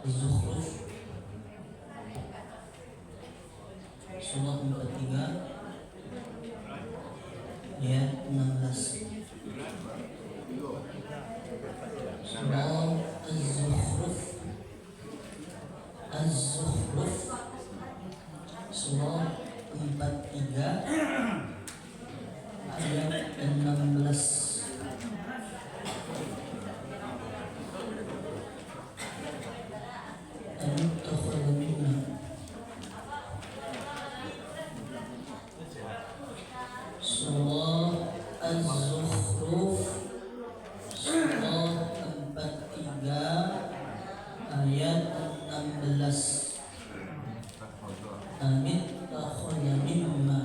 Az-Zukhruf Surah 43 ayat 16. Surah Az-Zukhruf Surah 43 ayat 16. Surah Az-Zukhruf Surah 43 ayat 16. Amin takhona mimma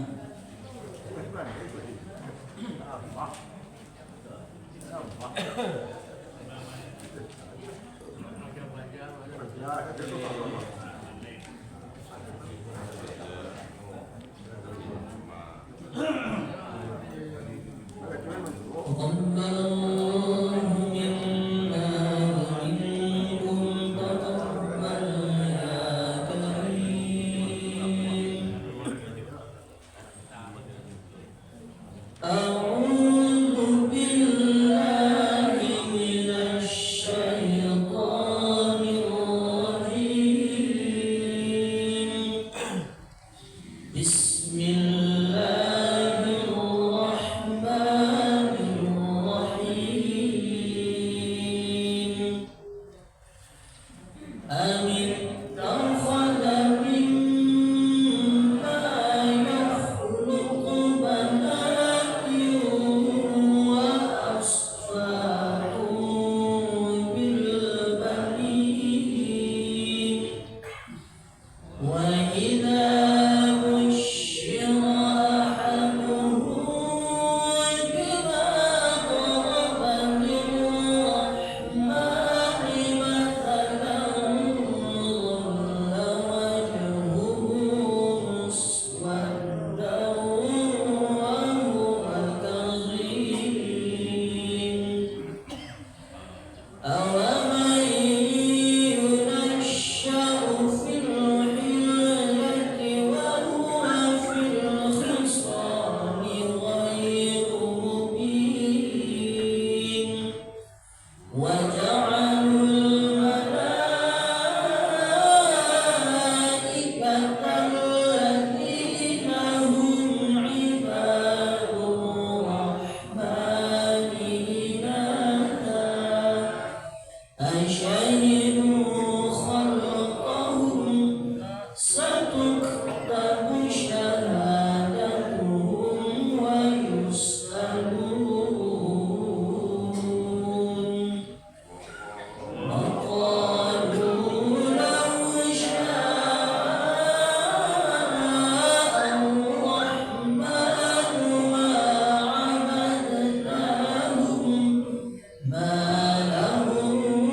ما لهم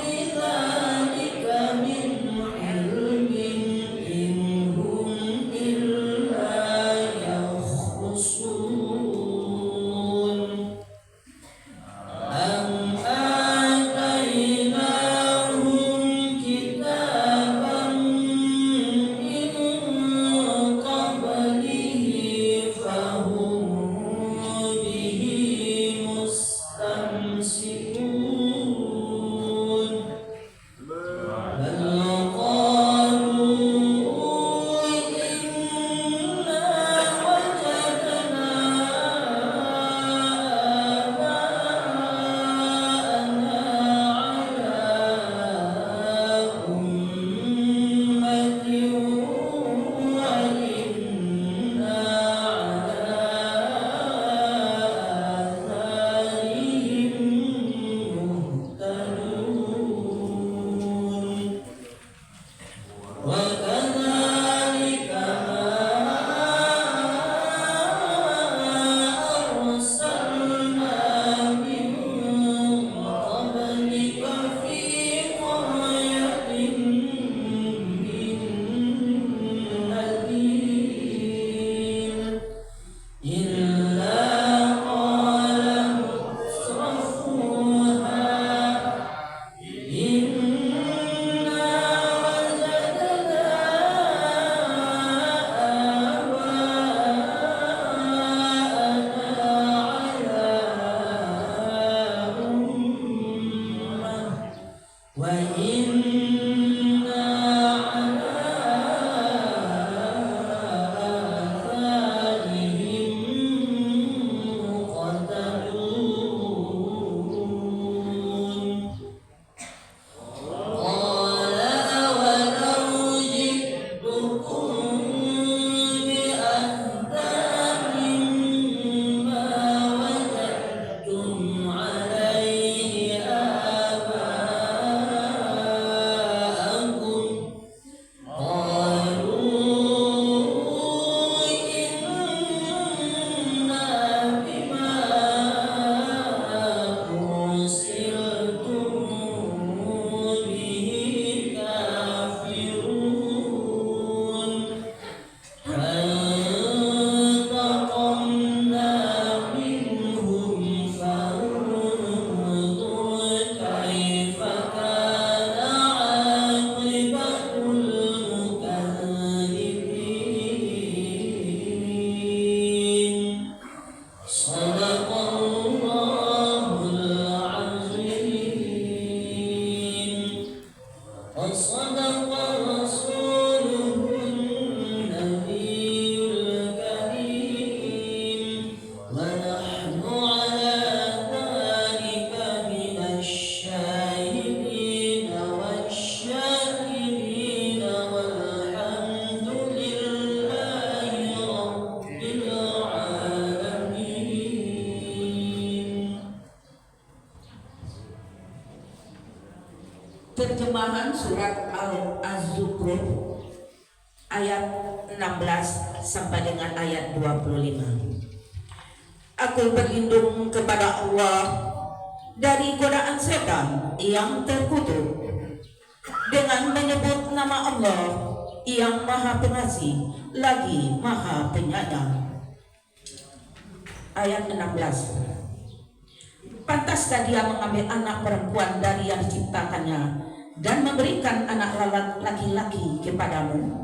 إذا وإنا على آثارهم مقتدون قال أولو جئتكم بأهدى مما وجدتم عليه آباءكم قالوا إنا بما أرسلتم به كافرون فانتقمنا منهم فانظر كيف كان عاقبة المكذبين صدق الله العظيم وصدق رسوله النبي الكريم ونحن على ذلك من الشاهدين والشاكرين والحمد لله رب العالمين. Terjemahan surat Az-Zukhruf ayat 16 sampai dengan ayat 25. Aku berlindung kepada Allah dari godaan setan yang terkutuk dengan menyebut nama Allah yang Maha Pengasih lagi Maha Penyayang. Ayat 16. Pantaskah dia mengambil anak perempuan dari yang diciptakannya dan memberikan anak laki-laki kepadamu?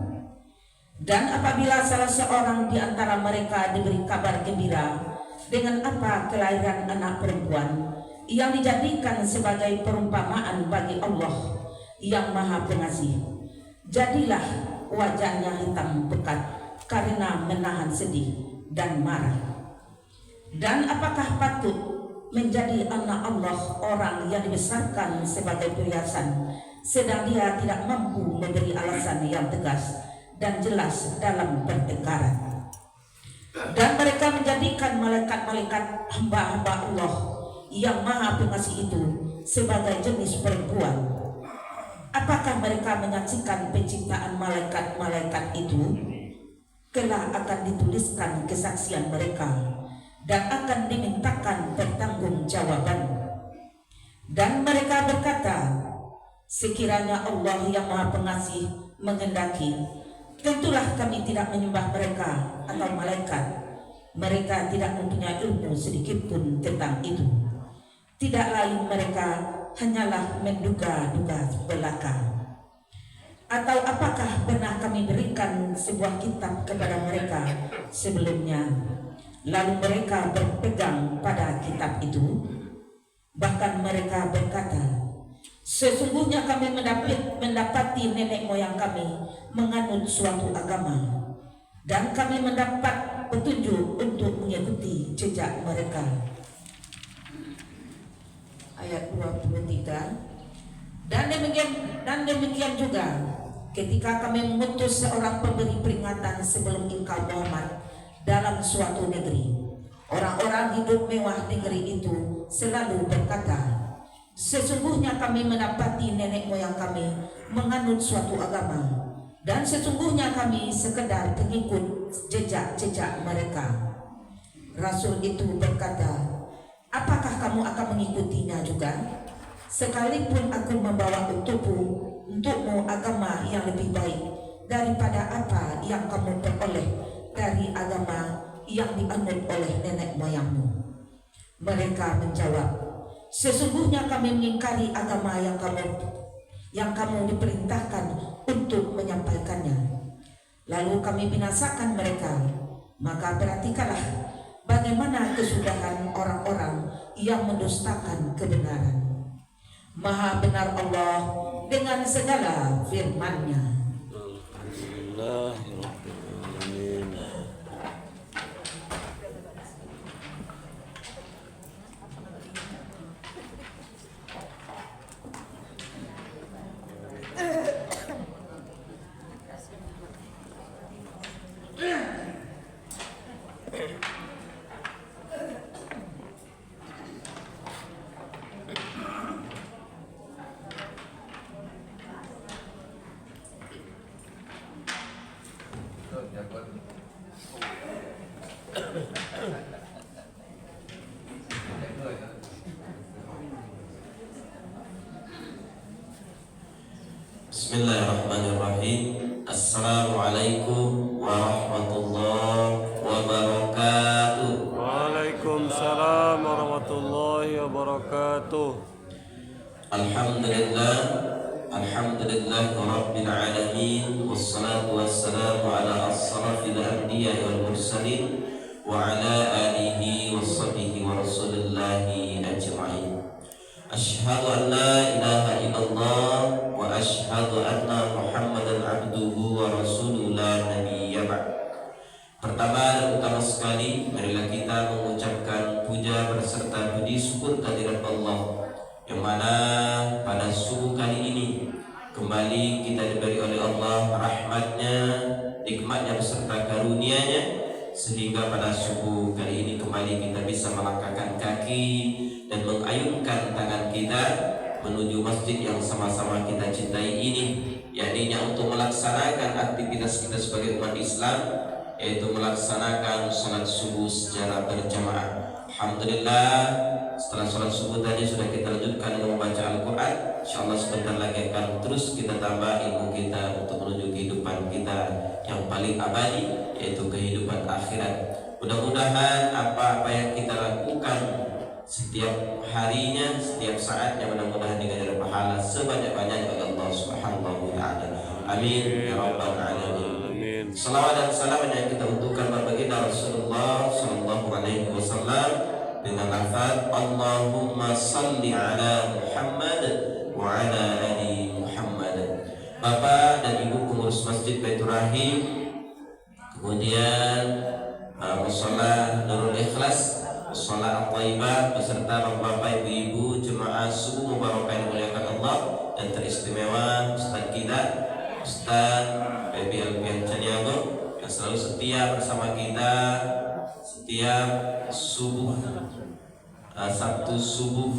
Dan apabila salah seorang di antara mereka diberi kabar gembira dengan apa kelahiran anak perempuan yang dijadikan sebagai perumpamaan bagi Allah yang Maha Pengasih, jadilah wajahnya hitam pekat karena menahan sedih dan marah. Dan apakah patut menjadi anak Allah orang yang dibesarkan sebagai perhiasan, sedang dia tidak mampu memberi alasan yang tegas dan jelas dalam pertengkaran? Dan mereka menjadikan malaikat-malaikat hamba-hamba Allah yang Maha Pengasih itu sebagai jenis perempuan. Apakah mereka menyaksikan penciptaan malaikat-malaikat itu? Kelak akan dituliskan kesaksian mereka dan akan dimintakan pertanggungjawaban. Dan mereka berkata, sekiranya Allah yang Maha Pengasih menghendaki, tentulah kami tidak menyembah mereka atau malaikat. Mereka tidak mempunyai ilmu sedikit pun tentang itu. Tidak lain mereka hanyalah menduga-duga belaka. Atau apakah pernah kami berikan sebuah kitab kepada mereka sebelumnya, lalu mereka berpegang pada kitab itu? Bahkan mereka berkata, sesungguhnya kami mendapati nenek moyang kami menganut suatu agama, dan kami mendapat petunjuk untuk mengikuti jejak mereka. Ayat 23. Dan demikian juga ketika kami mengutus seorang pemberi peringatan sebelum engkau Muhammad dalam suatu negeri, orang-orang hidup mewah negeri itu selalu berkata, sesungguhnya kami mendapati nenek moyang kami menganut suatu agama, dan sesungguhnya kami sekedar pengikut jejak-jejak mereka. Rasul itu berkata, apakah kamu akan mengikutinya juga? Sekalipun aku membawa untukmu agama yang lebih baik daripada apa yang kamu peroleh dari agama yang dianut oleh nenek moyangmu. Mereka menjawab, sesungguhnya kami mengingkari agama yang kamu diperintahkan untuk menyampaikannya. Lalu kami binasakan mereka. Maka perhatikanlah bagaimana kesudahan orang-orang yang mendustakan kebenaran. Maha benar Allah dengan segala firman-Nya. Alhamdulillah. Amin. Bismillahirrahmanirrahim. Assalamualaikum warahmatullahi wabarakatuh. Waalaikumsalam warahmatullahi wabarakatuh. Alhamdulillah, alhamdulillah rabbil alamin, wassalatu wassalamu ala asrafil anbiya'i wal mursalin wa ala alihi washabihi wa rasulillahi ajma'in. Asyhadu an la ilaha illallah wa asyhadu anna Muhammadan abduhu wa rasuluhu la nabiyya ba'd. Pertama dan utama sekali, marilah kita mengucapkan puja berserta puji syukur kehadirat Allah, yang mana pada subuh kali ini kembali kita diberi oleh Allah rahmatnya, nikmatnya beserta karunia-Nya, sehingga pada subuh kali ini kembali kita bisa melangkahkan kaki dan mengayunkan tangan kita menuju masjid yang sama-sama kita cintai ini, yakni untuk melaksanakan aktivitas kita sebagai umat Islam, yaitu melaksanakan salat subuh secara berjamaah. Alhamdulillah, setelah salat subuh tadi sudah kita lanjutkan dengan membaca Al-Quran. InsyaAllah sebentar lagi akan terus kita tambah ilmu kita untuk menuju kehidupan kita yang paling abadi, yaitu kehidupan akhirat. Mudah-mudahan apa-apa yang kita lakukan setiap harinya, setiap saatnya, mudah-mudahan dikasih pahala sebanyak-banyaknya oleh Allah Subhanahu wa taala. Amin ya rabbal alamin. Salawat dan salam yang kita untukkan kepada baginda Rasulullah sallallahu alaihi wasallam dengan lafaz Allahumma salli ala Muhammad wa ala ali Muhammad. Bapak dan Ibu pengurus Masjid Baitur Rahim, kemudian mushola Nurul Ikhlas, mushola At-Thaibah, beserta Bapak Ibu jemaah subuh mubarakah yang dimuliakan Allah, dan teristimewa Ustaz kita, Ustaz Baby Alfian Caniago, yang selalu setia bersama kita setiap subuh, Sabtu subuh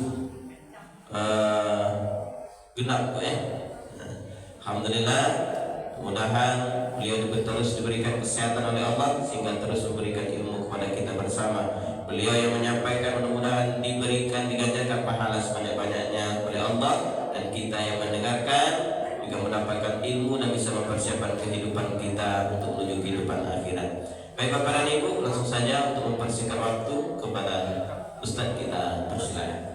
genap ya. Alhamdulillah, mudah-mudahan beliau terus diberikan kesehatan oleh Allah sehingga terus memberikan ilmu kepada kita bersama. Beliau yang menyampaikan mudah-mudahan diberikan, diganjarkan pahala sebanyak-banyaknya oleh Allah, dan kita yang mendengarkan juga mendapatkan ilmu dan bisa mempersiapkan kehidupan kita untuk menuju kehidupan akhirat. Baik Bapak dan Ibu, langsung saja untuk mempersingkat waktu kepada Ustaz kita, persilakan.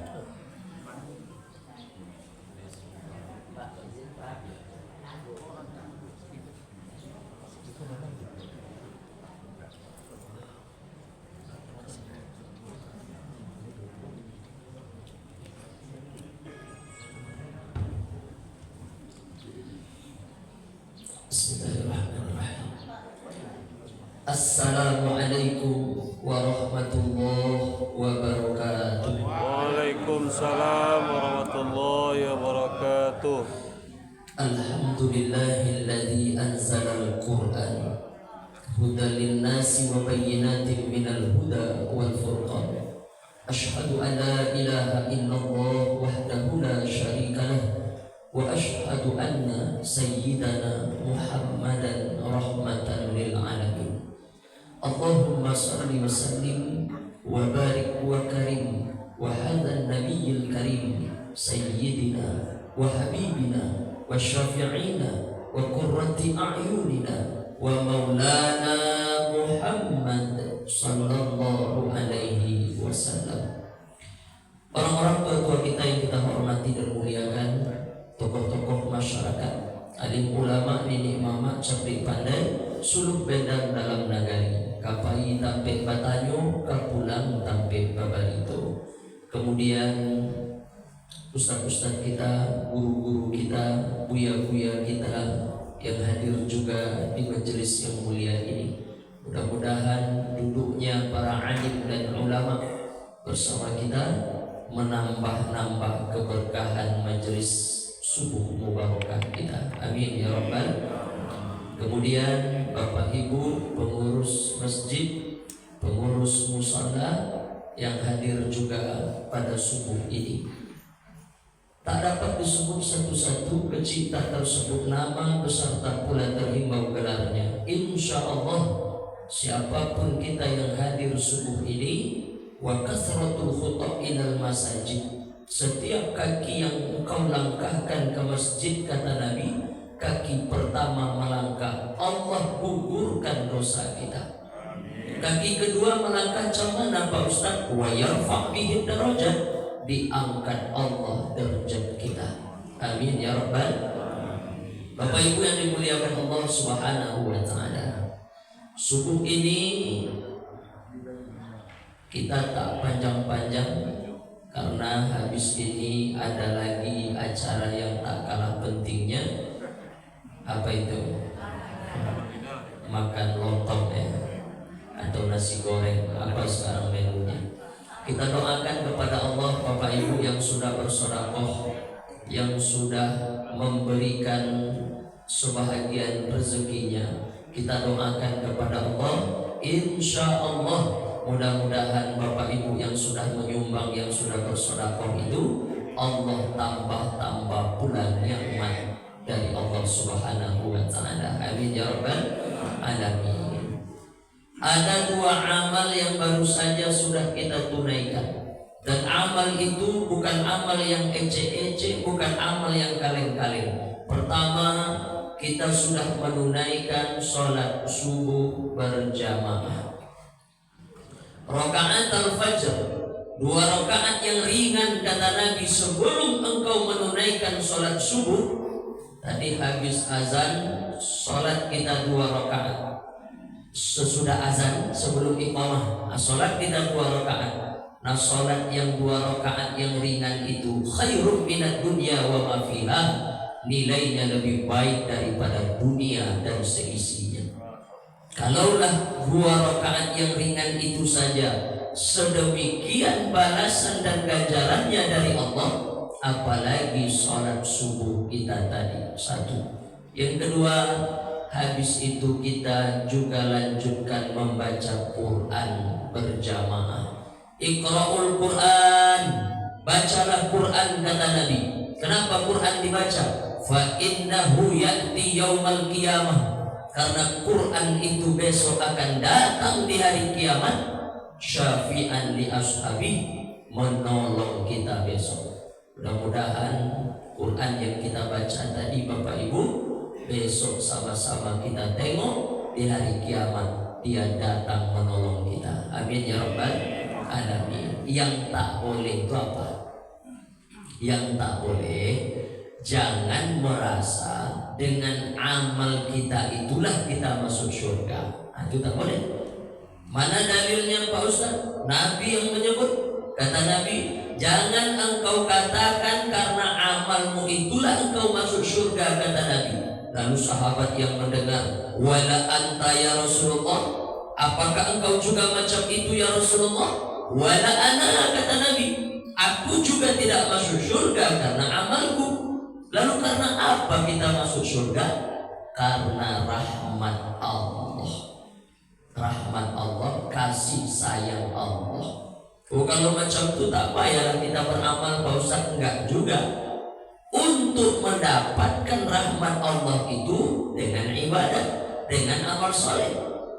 Bismillahirrahmanirrahim. Assalamualaikum warahmatullahi wabarakatuh. Waalaikumsalam warahmatullahi wabarakatuh. Alhamdulillahilladzi anzalal Qur'an hudan linnasi wa bayyinatin minal huda wal furqan. Asyhadu an la ilaha illallah wahdahu la syarika lah, wa asyhadu anna sayyidana Muhammadan rahmatan lil alamin. Allahumma salli wa sallim wa barik wa karim wa hadzal nabiyil karim sayyidina wa habibina wa syafi'ina wa qurrati a'yunina wa maulana Muhammad sallallahu alaihi wasallam. Orang-orang tua kita yang kita hormati dan muliakan, tokoh-tokoh masyarakat, alim ulama, nenek mama, capri pandai, suluk bedang dalam nagari, kapai tampe batanyo, kapulang tampe babalito. Kemudian ustaz-ustaz kita, guru-guru kita, buya-buya kita yang hadir juga di majelis yang mulia ini. Mudah-mudahan duduknya para alim dan ulama bersama kita menambah-nambah keberkahan majelis subuh mubarakah kita. Amin ya rabbal. Kemudian Bapak Ibu pengurus masjid, pengurus musala yang hadir juga pada subuh ini. Tak dapat disebut satu-satu, kecil tak tersebut nama beserta pula terhimbau gelarnya. Insya Allah siapapun kita yang hadir subuh ini, wa kasratul khutab ilal masajid, setiap kaki yang engkau langkahkan ke masjid, kata Nabi, kaki pertama melangkah, Allah gugurkan dosa kita. Kaki kedua melangkah mana Pak Ustaz? Wa yarfa' bihi darajat, diangkat Allah derajat kita. Amin ya rabbal. Bapak Ibu yang dimuliakan Allah Subhanahu wa taala. Subuh ini kita tak panjang-panjang karena habis ini ada lagi acara yang tak kalah pentingnya. Apa itu? Makan lontong ya, atau nasi goreng, apa sekarang menunya. Kita doakan kepada Allah Bapak Ibu yang sudah bersedekah, yang sudah memberikan sebahagian rezekinya. Kita doakan kepada Allah, insya Allah mudah-mudahan Bapak Ibu yang sudah menyumbang, yang sudah bersedekah itu, Allah tambah-tambah pula nikmat dari Allah Subhanahu wa taala. Amin ya rabbal alamin. Ada dua amal yang baru saja sudah kita tunaikan, dan amal itu bukan amal yang ece-ece, bukan amal yang kaleng-kaleng. Pertama, kita sudah menunaikan sholat subuh berjamaah. Rakaat al-fajr, 2 rakaat yang ringan kata Nabi sebelum engkau menunaikan sholat subuh. Tadi habis azan, sholat kita 2 rakaat. Sesudah azan, sebelum iqamah, sholat kita 2 rakaat. Nah, sholat yang 2 rakaat yang ringan itu khairum minad dunya wa ma fiha, nilainya lebih baik daripada dunia dan seisinya. Kalaulah 2 rakaat yang ringan itu saja sedemikian balasan dan ganjarannya dari Allah, apalagi sholat subuh kita tadi. Satu. Yang kedua, habis itu kita juga lanjutkan membaca Quran berjamaah. Iqra'ul Quran, bacalah Quran kata Nabi. Kenapa Quran dibaca? Fa innahu ya'ti yaumal qiyamah, karena Quran itu besok akan datang di hari kiamat, syafi'an li ashabi, menolong kita besok. Mudah-mudahan Quran yang kita baca tadi Bapak Ibu, besok sama-sama kita tengok di hari kiamat dia datang menolong kita. Amin ya rabbal alamin. Yang tak boleh itu apa? Yang tak boleh, jangan merasa dengan amal kita itulah kita masuk surga. Itu tak boleh. Mana dalilnya Pak Ustaz? Nabi yang menyebut. Kata Nabi, jangan engkau katakan karena amalmu itulah engkau masuk surga, kata Nabi. Lalu sahabat yang mendengar, wala anta ya Rasulullah, apakah engkau juga macam itu ya Rasulullah? Wala ana, kata Nabi, aku juga tidak masuk surga karena amalku. Lalu karena apa kita masuk surga? Karena rahmat Allah. Rahmat Allah, kasih sayang Allah. Oh, kalau macam itu tak payah kita beramal, Pak Ustaz. Enggak juga. Untuk mendapatkan rahmat Allah itu dengan ibadah, dengan amal soleh.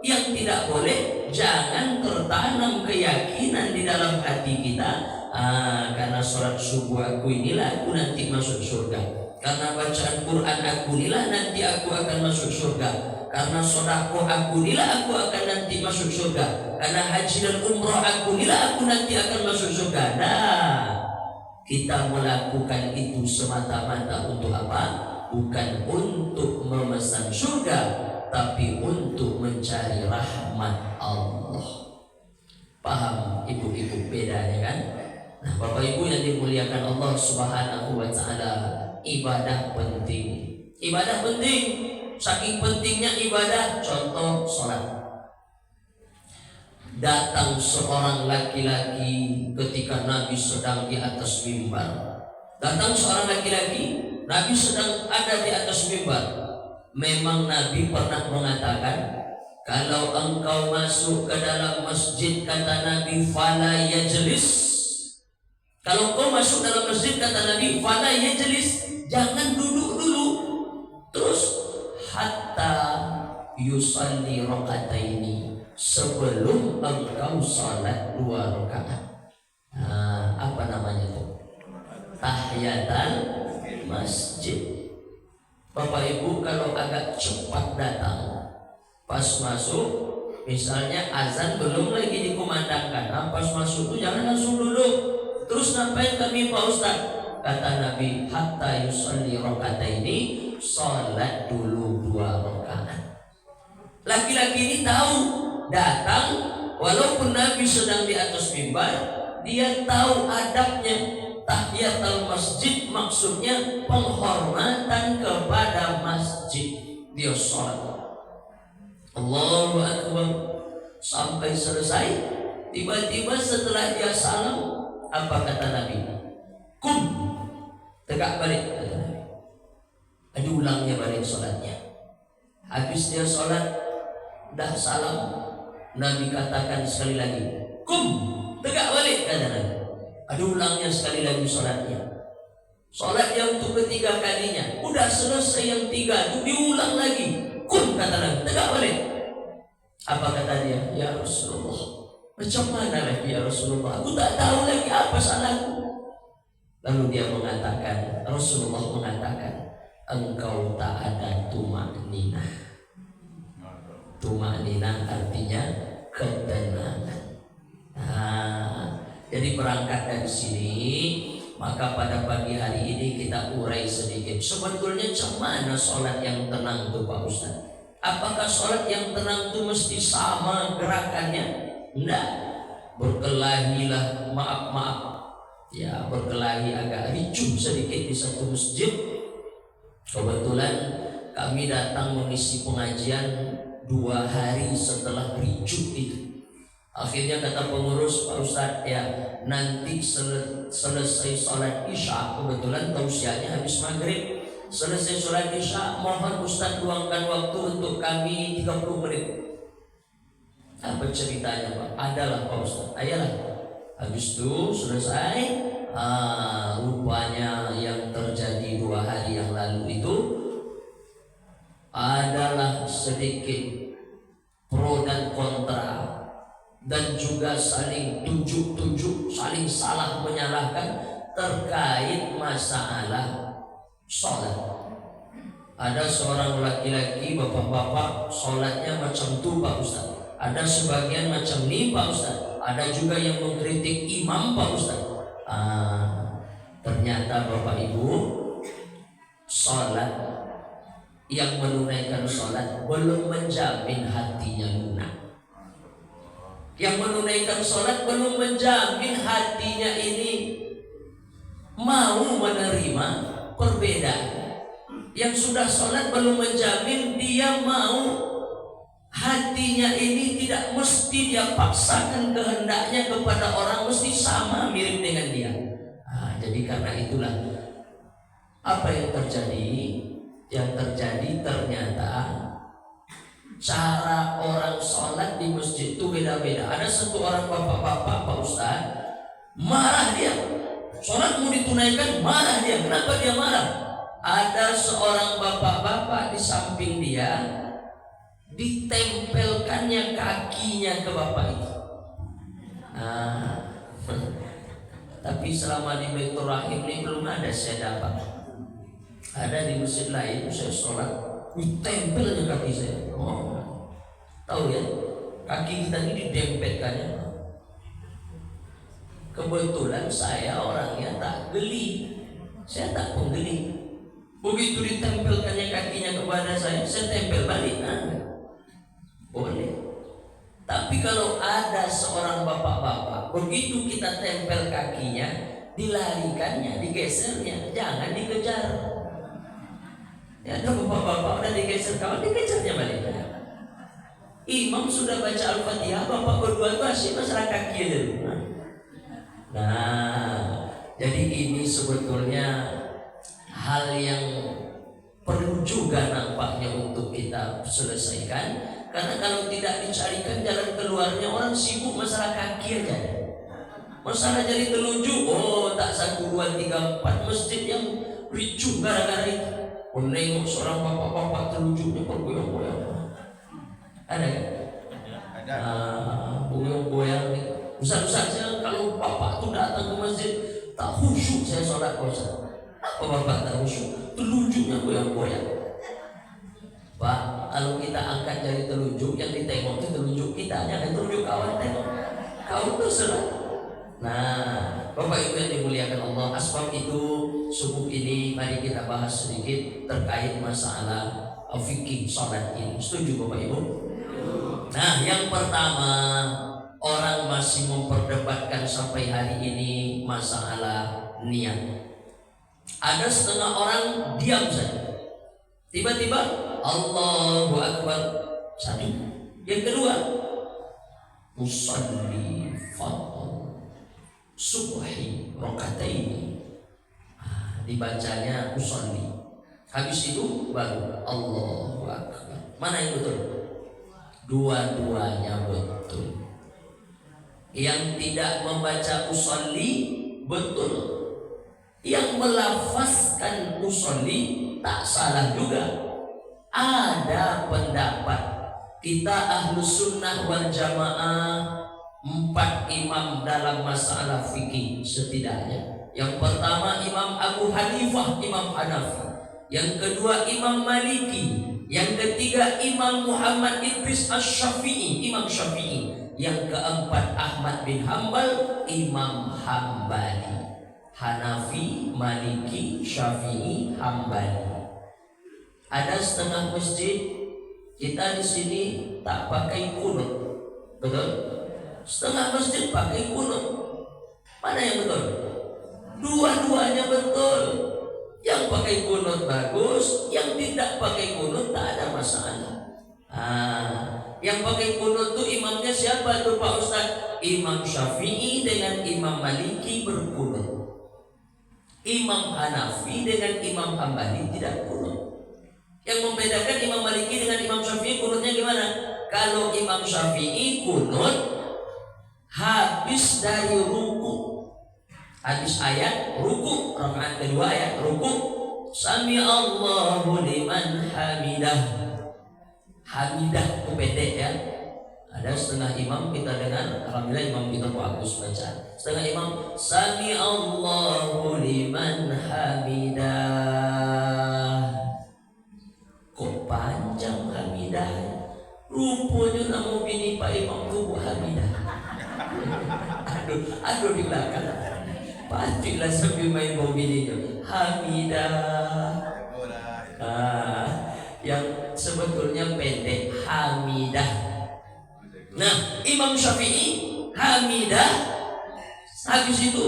Yang tidak boleh, jangan tertanam keyakinan di dalam hati kita, karena sholat subuh aku inilah aku nanti masuk surga, karena bacaan Quran aku inilah nanti aku akan masuk surga, karena sedekah aku inilah aku akan nanti masuk surga, karena haji dan umrah aku inilah aku nanti akan masuk surga. Nah, kita melakukan itu semata-mata untuk apa? Bukan untuk memesan surga, tapi untuk mencari rahmat Allah. Paham ibu-ibu bedanya kan? Nah, Bapak Ibu yang dimuliakan Allah Subhanahu wa taala, ibadah penting. Ibadah penting. Saking pentingnya ibadah, contoh salat. Datang seorang laki-laki ketika Nabi sedang di atas mimbar. Datang seorang laki-laki, Nabi sedang ada di atas mimbar. Memang Nabi pernah mengatakan, kalau engkau masuk ke dalam masjid, kata Nabi, fala yajlis. Kalau engkau masuk dalam masjid, kata Nabi, fala yajlis, jangan duduk dulu. Terus hatta yusalli rakaataini, sebelum engkau salat 2 rakaat. Nah, apa namanya itu? Tahiyatul masjid. Bapak Ibu kalau agak cepat datang, pas masuk, misalnya azan belum lagi dikumandangkan, nah, pas masuk itu jangan langsung duduk. Terus ngapain kami Pak Ustaz? Kata Nabi, hatta yusalli rakaataini, salat dulu 2 rakaat. Laki-laki ini tahu, datang walaupun Nabi sedang di atas mimbar, dia tahu adabnya. Tahiyatul masjid maksudnya penghormatan kepada masjid. Dia sholat, Allahu Akbar, sampai selesai. Tiba-tiba setelah dia salam, apa kata Nabi? Kum, tegak balik, kata Nabi. Ada ulangnya balik sholatnya. Habis dia sholat, dah salam, Nabi katakan sekali lagi, kum, tegak balik, kata Nabi. Ada ulangnya sekali lagi sholatnya. Sholat yang untuk ketiga kalinya, udah selesai yang 3 itu diulang lagi. Kum, kata Nabi, tegak balik. Apa kata dia? Ya Rasulullah, macam mana lagi ya Rasulullah? Aku tak tahu lagi apa salahku. Lalu dia mengatakan, Rasulullah mengatakan, engkau tak ada tumakninah. Tumakninah artinya ketenangan. Jadi berangkat dari sini, maka pada pagi hari ini kita urai sedikit. Sebetulnya macam mana sholat yang tenang itu Pak Ustaz? Apakah sholat yang tenang itu mesti sama gerakannya? Tidak. Berkelahilah, maaf. Ya, berkelahi agak ricuh sedikit di satu masjid. Kebetulan kami datang mengisi pengajian 2 hari setelah ricuh itu. Akhirnya kata pengurus, Pak Ustadz, ya nanti selesai sholat isya, kebetulan tausiahnya habis maghrib. Selesai sholat isya, mohon Ustadz luangkan waktu untuk kami 30 menit. Apa ceritanya Pak? Adalah Pak Ustadz, ayolah. Habis itu selesai, rupanya yang terjadi 2 hari yang lalu itu adalah sedikit pro dan kontra, dan juga saling tunjuk-tunjuk, saling salah menyalahkan terkait masalah sholat. Ada seorang laki-laki, bapak-bapak, sholatnya macam itu Pak Ustaz. Ada sebagian macam ini Pak Ustaz. Ada juga yang mengkritik imam Pak Ustaz. Ternyata Bapak Ibu, sholat, yang menunaikan sholat belum menjamin hatinya lunak. Yang menunaikan sholat belum menjamin hatinya ini mau menerima perbedaan. Yang sudah sholat belum menjamin dia mau hatinya ini tidak mesti dia paksakan kehendaknya kepada orang mesti sama mirip dengan dia. Jadi karena itulah apa yang terjadi? Yang terjadi ternyata cara orang sholat di masjid itu beda-beda. Ada satu orang bapak-bapak Pak Ustaz, marah dia. Sholat mau ditunaikan, marah dia. Kenapa dia marah? Ada seorang bapak-bapak di samping dia, ditempelkannya kakinya ke bapak itu. Tapi selama di Baitur Rahim ini belum ada saya dapat. Ada di masjid lain saya sholat, ditempelnya kaki saya. Tahu ya, kaki kita ini didempetkannya. Kebetulan saya orangnya tak geli, saya tak penggeli. Begitu ditempelkannya kakinya kepada saya tempel balik. Boleh. Tapi kalau ada seorang bapak-bapak, begitu kita tempel kakinya, dilarikannya, digesernya, jangan dikejar. Ya, ada bapak-bapak udah digeser kawan, dikejarnya balik. Imam sudah baca Al-Fatihah, bapak berdua masih masalah kaki dulu. Nah, jadi ini sebetulnya hal yang perlu juga nampaknya untuk kita selesaikan. Karena kalau tidak dicarikan jalan keluarnya, orang sibuk masalah kaki aja. Masalah jadi telunjuk, oh tak 1, 2, 3, 4 masjid yang ricuh gara-gara itu. Menengok seorang bapak-bapak telunjuknya bergoyang-goyang. Ada kan? Ada. Goyang-goyang nih. Ustaz saya kalau bapak tuh datang ke masjid tak khusyuk saya sholat Ustaz. Apa bapak tak khusyuk? Telunjuknya goyang-goyang. Pak, kalau kita angkat jari telunjuk, yang ditengok itu telunjuk kita, jangan telunjuk kawan tengok. Kau tuh salah. Nah, Bapak Ibu yang dimuliakan Allah, asbab itu subuh ini mari kita bahas sedikit terkait masalah fikih salat ini. Setuju Bapak Ibu? Nah, yang pertama, orang masih memperdebatkan sampai hari ini masalah niat. Ada setengah orang diam saja. Tiba-tiba Allahu Akbar, satu. Yang kedua, usalli fardhu subhi rakataini. Dibacanya usalli. Habis itu baru Allahu Akbar. Mana yang betul? Dua-duanya betul. Yang tidak membaca usalli betul. Yang melafazkan usalli tak salah juga. Ada pendapat kita Ahlus Sunnah wal Jamaah 4 imam dalam masalah fikih setidaknya. Yang pertama Imam Abu Hanifah, Imam Hanafi. Yang kedua Imam Maliki. Yang ketiga Imam Muhammad Idris Asy-Syafi'i, Imam Syafi'i. Yang keempat Ahmad bin Hanbal, Imam Hambali. Hanafi, Maliki, Syafi'i, Hambali. Ada setengah masjid kita di sini tak pakai kunut, betul? Setengah masjid pakai kunut. Mana yang betul? Dua-duanya betul. Yang pakai kunut bagus, yang tidak pakai kunut tak ada masalah. Yang pakai kunut tuh imamnya siapa tuh Pak Ustaz? Imam Syafi'i dengan Imam Maliki berkunut. Imam Hanafi dengan Imam Hambali tidak kunut. Yang membedakan Imam Maliki dengan Imam Syafi'i kunutnya gimana? Kalau Imam Syafi'i kunut habis dari ruku, habis ayat ruku, rakaat kedua ayat ruku, sami Allahu liman hamidah. Hamidah itu pendek ya. Ada setengah imam kita dengar, alhamdulillah imam kita bagus baca. Setengah imam sami Allahu liman hamidah. Kok panjang hamidah? Rupanya nama bini Pak Imam tubuh hamidah. Aduh di belakang. Pastilah sambil main bau bininya hamidah. Yang sebetulnya pendek hamidah. Nah, Imam Syafi'i hamidah. Habis itu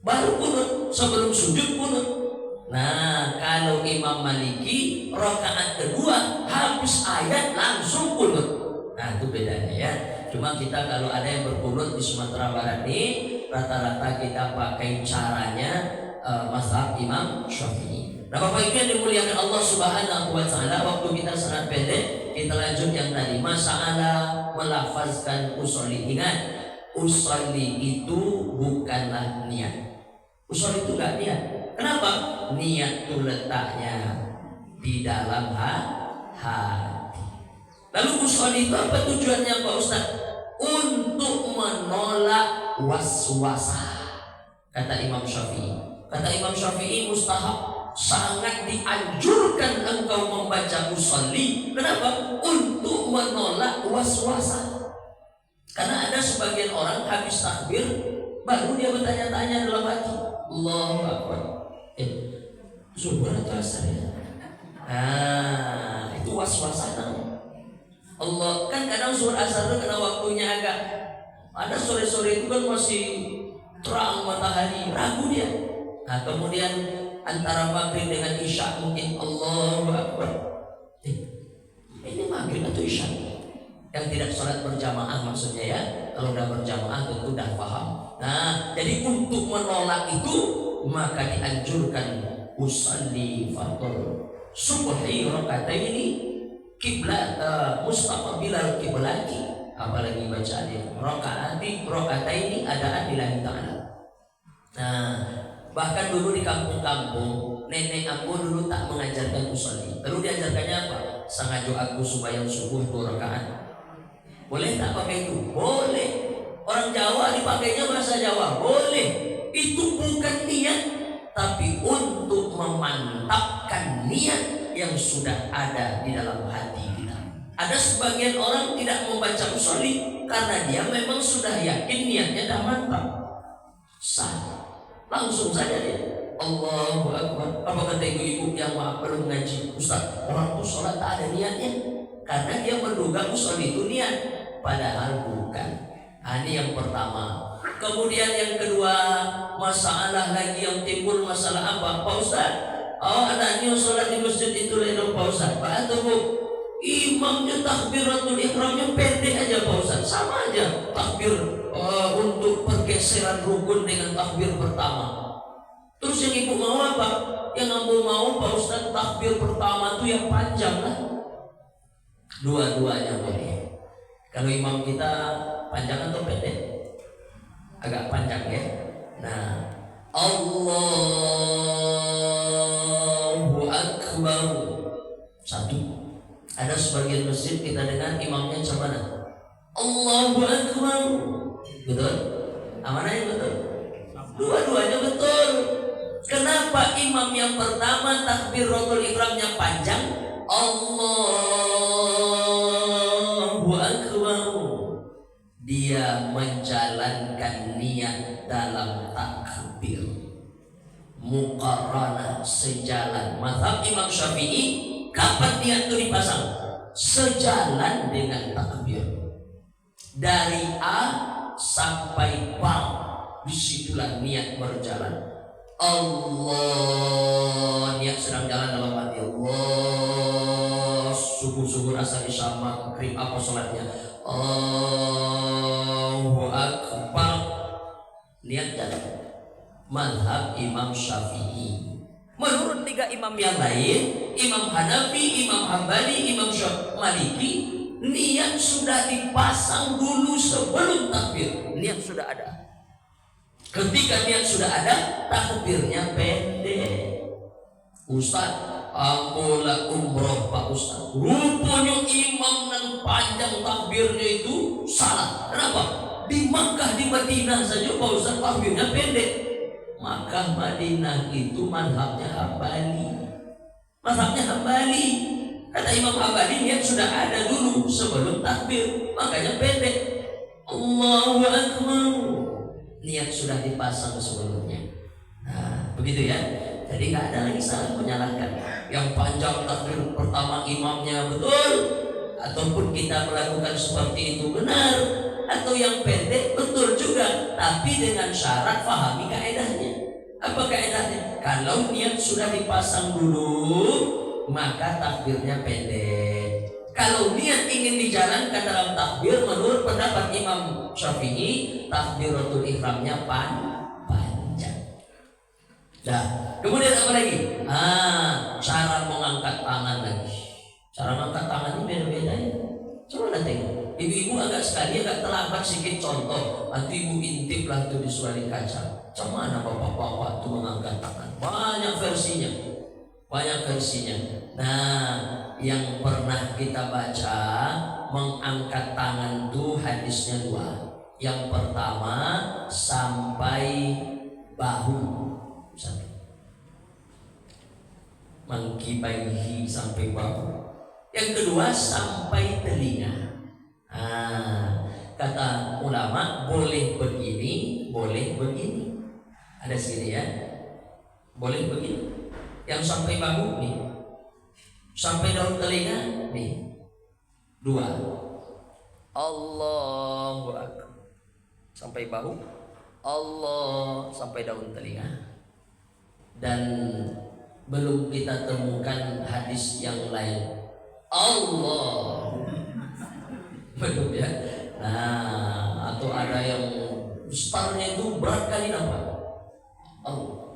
baru kunut, sebelum sujud kunut. Nah, kalau Imam Maliki rakaat kedua habis ayat langsung kunut. Nah, itu bedanya ya. Cuma kita kalau ada yang berkunut di Sumatera Barat ini rata-rata kita pakai caranya mazhab Imam Syafi'i. Nah, Bapak Ibu yang dimuliakan Allah Subhanahu wa taala, waktu kita sangat pendek, kita lanjut yang tadi masalah melafazkan usolli. Ingat, usolli itu bukanlah niat. Usolli itu enggak niat. Kenapa? Niat itu letaknya di dalam hati. Lalu usolli itu apa tujuannya Pak Ustaz? Untuk menolak waswasah. Kata Imam Syafi'i. Kata Imam Syafi'i mustahab, sangat dianjurkan engkau membaca usolli. Kenapa? Untuk menolak waswasah. Karena ada sebagian orang habis takbir baru dia bertanya-tanya dalam hati, Allahu Akbar. Zuhur atau asar ya? Itu was-wasan. Allah kan kadang zuhur asar itu karena waktunya agak ada sore-sore itu kan masih terang matahari, ragu dia. Nah kemudian antara maghrib dengan isya mungkin Allahu Akbar. Ini maghrib atau isya? Yang tidak sholat berjamaah maksudnya ya. Kalau udah berjamaah tentu udah paham. Nah jadi untuk menolak itu maka dianjurkan usalli fardhu subhi rakaataini kiblat mustaqbilal kiblati, apalagi bacaannya rakaataini adaan lillahi ta'ala. Nah bahkan dulu di kampung-kampung nenek aku dulu tak mengajarkan usolli. Lalu diajarkannya apa? Sengaja aku sembahyang subuh 2 rakaat. Boleh tak pakai itu? Boleh. Orang Jawa dipakainya bahasa Jawa. Boleh. Itu bukan niat, tapi untuk memantapkan niat yang sudah ada di dalam hati kita. Ada sebagian orang tidak membaca usolli karena dia memang sudah yakin niatnya dah mantap. Sah. Langsung saja dia Allahu Akbar. Apa kata ibu-ibu yang belum ngaji? Ustaz, orang itu sholat tak ada niatnya karena dia menduga usolli itu niat, padahal bukan. Ini yang pertama. Kemudian yang kedua, masalah lagi yang timbul, masalah apa? Pak Ustaz, anaknya sholat di masjid itu lain Pak Ustaz. Pak atau Bu, imamnya takbiratul ihramnya pendek aja Pak Ustaz. Sama aja takbir untuk pergeseran rukun dengan takbir pertama. Terus yang ibu mau apa? Yang ibu mau Pak Ustaz takbir pertama itu yang panjang lah. Dua-duanya boleh. Kalau imam kita panjang atau pendek? Agak panjang ya. Nah, Allahu Akbar. Satu. Ada sebagian masjid kita dengar imamnya macam mana? Allahu Akbar. Betul? Mana yang betul? Dua-duanya betul. Kenapa imam yang pertama takbiratul ihramnya panjang? Allahu Akbar. Dia menjalankan niat dalam takbir. Muqarranah, sejalan. Mazhab Imam Syafi'i, kapan niat itu dipasang? Sejalan dengan takbir. Dari A sampai B, disitulah niat berjalan. Allah, niat sedang jalan dalam hati. Allah, subuh-subuh asar isya maghrib apa sholatnya? Allahu Akbar. Niat jalan. Mazhab Imam Syafi'i. Menurut 3 imam yang lain, Imam Hanafi, Imam Hambali, Imam Maliki, niat sudah dipasang dulu sebelum takbir. Niat sudah ada. Ketika niat sudah ada, takbirnya pendek. Ustaz, ambola umroh Pak Ustaz. Rupanya imam yang panjang takbirnya itu salah. Kenapa? Di Makkah, di Madinah saja Pak Ustaz takbirnya pendek. Makkah, Madinah itu mazhabnya Hambali. Mazhabnya Hambali. Kata Imam Hambali niat sudah ada dulu sebelum takbir, makanya pendek. Allahu Akbar. Niat sudah dipasang sebelumnya. Nah, begitu ya. Jadi nggak ada lagi salah menyalahkan. Yang panjang takbir pertama imamnya betul, ataupun kita melakukan seperti itu benar, atau yang pendek betul juga, tapi dengan syarat pahami kaedahnya. Apa kaedahnya? Kalau niat sudah dipasang dulu, maka takbirnya pendek. Kalau niat ingin dijalankan dalam takbir, menurut pendapat Imam Syafi'i, takbiratul ihramnya panjang. Nah, kemudian apa lagi? Cara mengangkat tangan lagi. Cara mengangkat tangan ini beda-beda ya. Coba nanti ibu-ibu agak sekali agak terlambat sedikit contoh. Nanti ibu intip lah itu di suali kaca. Mana bapak-bapak itu mengangkat tangan? Banyak versinya. Banyak versinya. Nah, yang pernah kita baca mengangkat tangan itu hadisnya 2. Yang pertama sampai bahu, satu. Mangkibaihi sampai bahu. Yang kedua sampai telinga. Kata ulama boleh begini, boleh begini. Ada sini ya. Boleh begini. Yang sampai bahu nih. Sampai daun telinga nih. 2. Allahu Akbar. Sampai bahu. Allah sampai daun telinga. Dan belum kita temukan hadis yang lain. Allah. Belum ya. Nah, atau ada yang startnya itu berat kali nampak. Allah.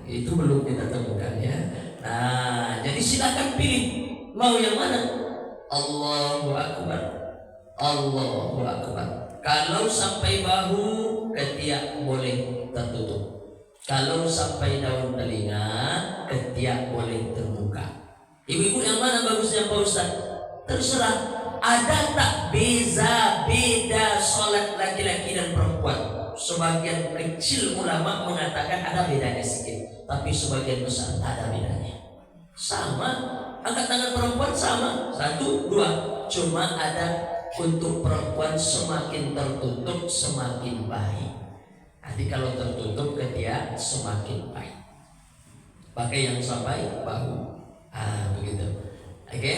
Itu belum kita temukan ya. Nah, jadi silakan pilih mau yang mana. Allahu Akbar. Allahu Akbar. Kalau sampai bahu, ketiak boleh tertutup. Kalau sampai daun telinga, ketiak boleh terbuka. Ibu-ibu yang mana bagusnya Pak Ustaz? Terserah. Ada tak beda sholat laki-laki dan perempuan? Sebagian kecil ulama mengatakan ada bedanya sedikit, tapi sebagian besar tak ada bedanya. Sama, angkat tangan perempuan sama, 1, 2. Cuma ada untuk perempuan semakin tertutup semakin baik. Jadi kalau tertutup ketiak semakin baik. Pakai yang sampai bahu. Begitu. Oke.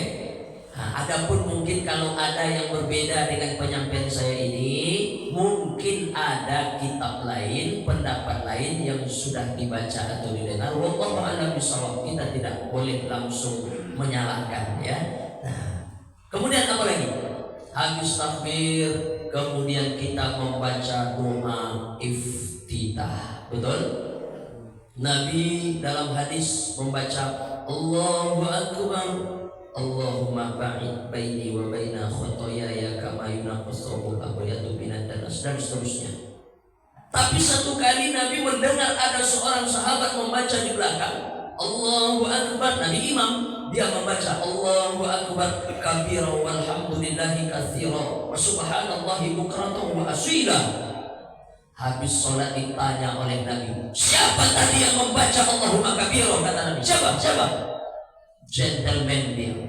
Adapun mungkin kalau ada yang berbeda dengan penyampaian saya ini, mungkin ada kitab lain, pendapat lain yang sudah dibaca atau didengar. Wallahu a'lam bishawab. Kita tidak boleh langsung menyalahkan ya. Nah, kemudian apa lagi? Habis takbir, kemudian kita membaca doa iftitah. Betul? Nabi dalam hadis membaca Allahu Akbar. Allahumma ba'id baini wa baina khotoyaya kama yunaqqas thawbul abyadu minad danas, dan seterusnya. Tapi satu kali Nabi mendengar ada seorang sahabat membaca di belakang Allahu Akbar. Nabi imam, dia membaca Allahu Akbar kabira walhamdulillahi katsira wa subhanallahi bukratan wa asila. Habis sholat ditanya oleh Nabi, siapa tadi yang membaca Allahumma kabira? Kata Nabi, siapa? Gentleman dia.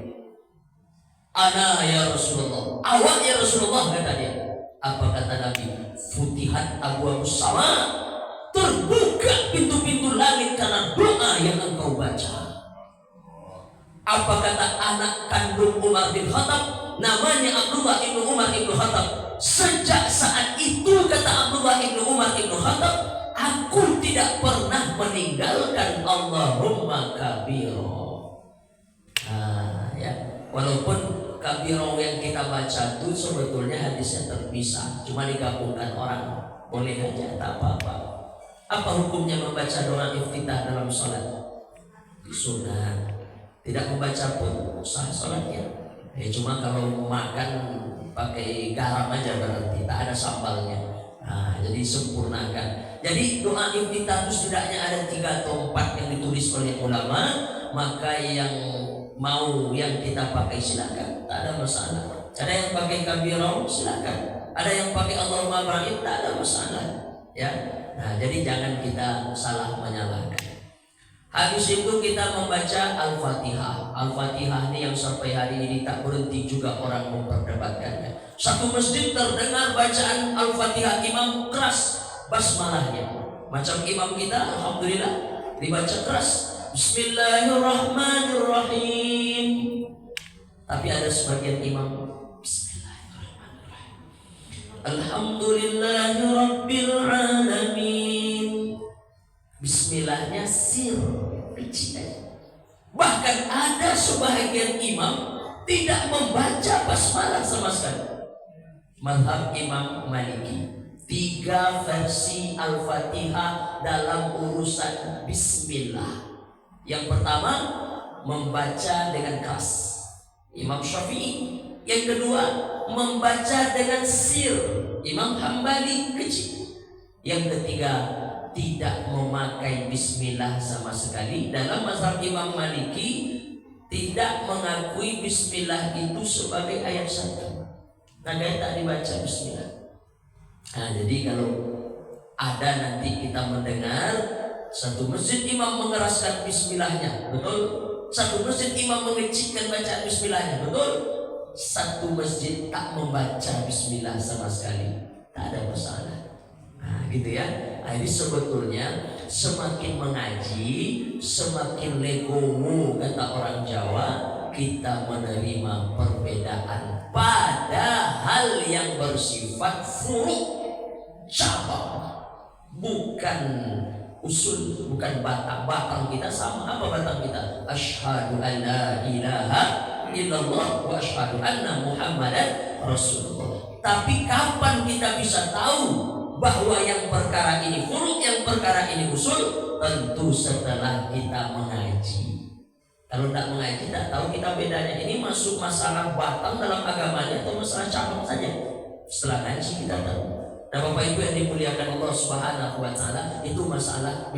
Ana ya Rasulullah. Awak ya Rasulullah, kata dia. Apa kata Nabi? Futihat abwaabus sama. Terbuka pintu-pintu langit karena doa yang engkau baca. Apa kata anak kandung Umar bin Khattab? Namanya Abdullah ibnu Umar ibnu Khattab. Sejak saat itu, kata Abdullah ibnu Umar ibnu Khattab, aku tidak pernah meninggalkan Allahumma kabira. Ya, walaupun kabiro yang kita baca itu sebetulnya hadisnya terpisah, cuma digabungkan orang, boleh aja, tak apa-apa. Apa hukumnya membaca doa iftitah dalam sholat? Sunnah. Tidak membaca pun sah sholatnya. Cuma kalau makan pakai garam aja berarti tak ada sambalnya. Jadi sempurnakan. Jadi doa iftitah itu setidaknya ada 3 atau 4 yang ditulis oleh ulama. Maka yang mau yang kita pakai silakan, tak ada masalah. Ada yang pakai kabiro silakan. Ada yang pakai Allahumma ba'id, tak ada masalah. Ya. Nah, jadi jangan kita salah menyalahkan. Habis itu kita membaca Al-Fatihah. Al-Fatihah ini yang sampai hari ini tak berhenti juga orang memperdebatkannya. Satu masjid terdengar bacaan Al-Fatihah, imam keras basmalahnya. Macam imam kita, alhamdulillah, dibaca keras. Bismillahirrahmanirrahim. Tapi ada sebagian imam Bismillahirrahmanirrahim. Alhamdulillahirabbil alamin. Bismillahnya sir kecil. Bahkan ada sebagian imam tidak membaca basmalah sama sekali. Mazhab Imam Maliki, 3 versi Al-Fatihah dalam urusan Bismillah. Yang pertama membaca dengan keras, Imam Syafi'i. Yang kedua membaca dengan sir, Imam Hambali kecil. Yang ketiga tidak memakai bismillah sama sekali. Dalam mazhab Imam Maliki tidak mengakui bismillah itu sebagai ayat 1. Makanya tak dibaca bismillah. Jadi kalau ada nanti kita mendengar satu masjid imam mengeraskan bismillahnya, betul? Satu masjid imam mengecilkan bacaan bismillahnya, betul? Satu masjid tak membaca bismillah sama sekali, tak ada masalah. Gitu ya. Ini sebetulnya Semakin mengaji, semakin legowo kata orang Jawa, kita menerima perbedaan pada hal yang bersifat furu', cabang, bukan usul, bukan batang kita sama. Apa batang kita? Asyhadu an la ilaha illallah wa asyhadu anna Muhammadan Rasulullah. Tapi kapan kita bisa tahu bahwa yang perkara ini furu', yang perkara ini usul? Tentu setelah kita mengaji. Kalau tidak mengaji, tidak tahu kita bedanya. Ini masuk masalah batang dalam agamanya atau masalah cabang saja. Setelah ngaji kita tahu. Nah, Bapak Ibu yang dimuliakan Allah Subhanahu wa taala, itu masalah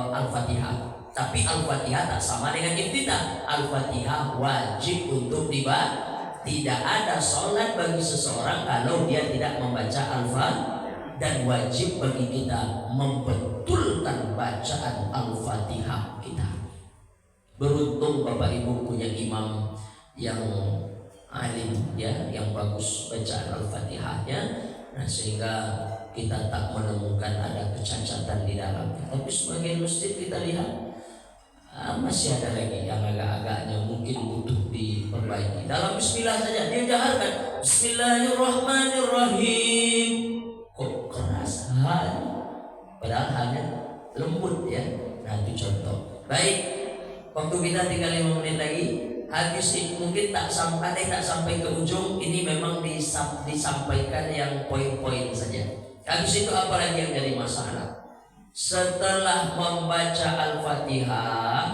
Al-Fatihah. Tapi Al-Fatihah tak sama dengan iftitah. Al-Fatihah wajib untuk dibaca. Tidak ada sholat bagi seseorang kalau dia tidak membaca Al-Fatihah. Dan wajib bagi kita membetulkan bacaan Al-Fatihah kita. Beruntung Bapak Ibu punya imam yang alim ya, yang bagus bacaan Al-Fatihahnya. Nah, sehingga kita tak menemukan ada kecacatan di dalamnya. Tapi sebagian masjid kita lihat masih ada lagi yang agak-agaknya mungkin butuh diperbaiki. Dalam bismillah saja dia jaharkan Bismillahirrahmanirrahim. Kok keras padahal hanya lembut ya. Nah, itu contoh. Baik, waktu kita tinggal 5 menit lagi. Habis ini mungkin tak sampai ke ujung. Ini memang disampaikan yang poin-poin saja. Habis itu apa lagi yang jadi masalah? Setelah membaca Al-Fatihah,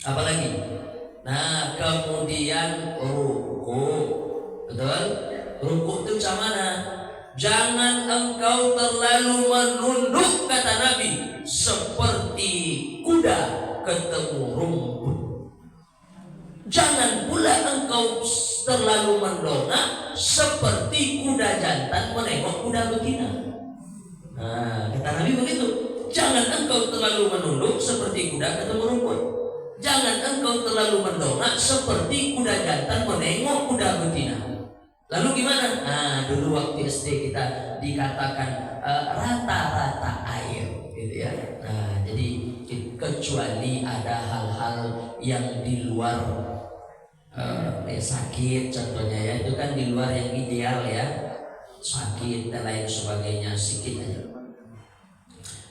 apa lagi? Nah, kemudian ruku. Betul? Ruku itu macam mana? Jangan engkau terlalu menunduk, kata Nabi, seperti kuda ketemu rumput. Jangan pula engkau terlalu mendongak seperti kuda jantan menengok kuda betina. Nah, kata Nabi begitu. Jangan engkau terlalu menunduk seperti kuda ketemu rumput. Jangan engkau terlalu mendongak seperti kuda jantan menengok kuda betina. Lalu gimana? Nah, dulu waktu SD kita dikatakan rata-rata air, gitu ya. Nah, jadi kecuali ada hal-hal yang di luar sakit, contohnya ya, itu kan di luar yang ideal ya, sakit dan lain sebagainya, sedikit aja.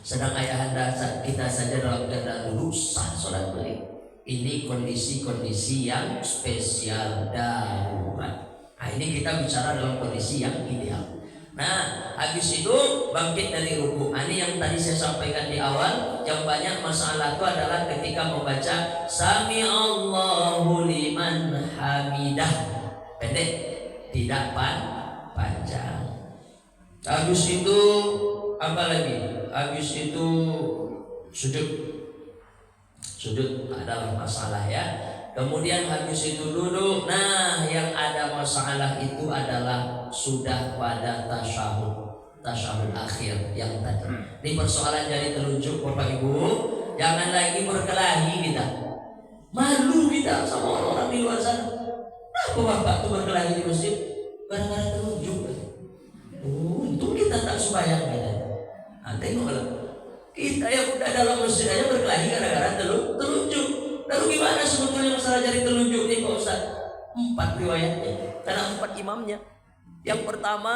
Sedang ayahanda kita saja dalam keadaan dulu sah sholat balik. Ini kondisi-kondisi yang spesial darurat. Nah, ini kita bicara dalam kondisi yang ideal. Nah, habis itu bangkit dari ruku. Ini yang tadi saya sampaikan di awal. Yang banyak masalah itu adalah ketika membaca Sami Allahu liman hamidah. Pendek, tidak panjang. Habis itu apa lagi? Habis itu sujud. Sujud adalah masalah ya. Kemudian habis itu duduk. Nah, yang ada masalah itu adalah sudah pada tasyahud akhir yang tadi. Ini persoalan jari telunjuk Bapak Ibu. Jangan lagi berkelahi kita. Malu kita sama orang-orang di luar sana. Kenapa Bapak tuh berkelahi di masjid? Gara-gara telunjuk. Untung kita tak sembahyang kan. Nah, tengoklah. Kita yang udah dalam masjid aja berkelahi gara-gara telunjuk. Lalu gimana sebetulnya masalah jari telunjuk ini Pak Ustaz? 4 riwayatnya, karena 4 imamnya. Yang pertama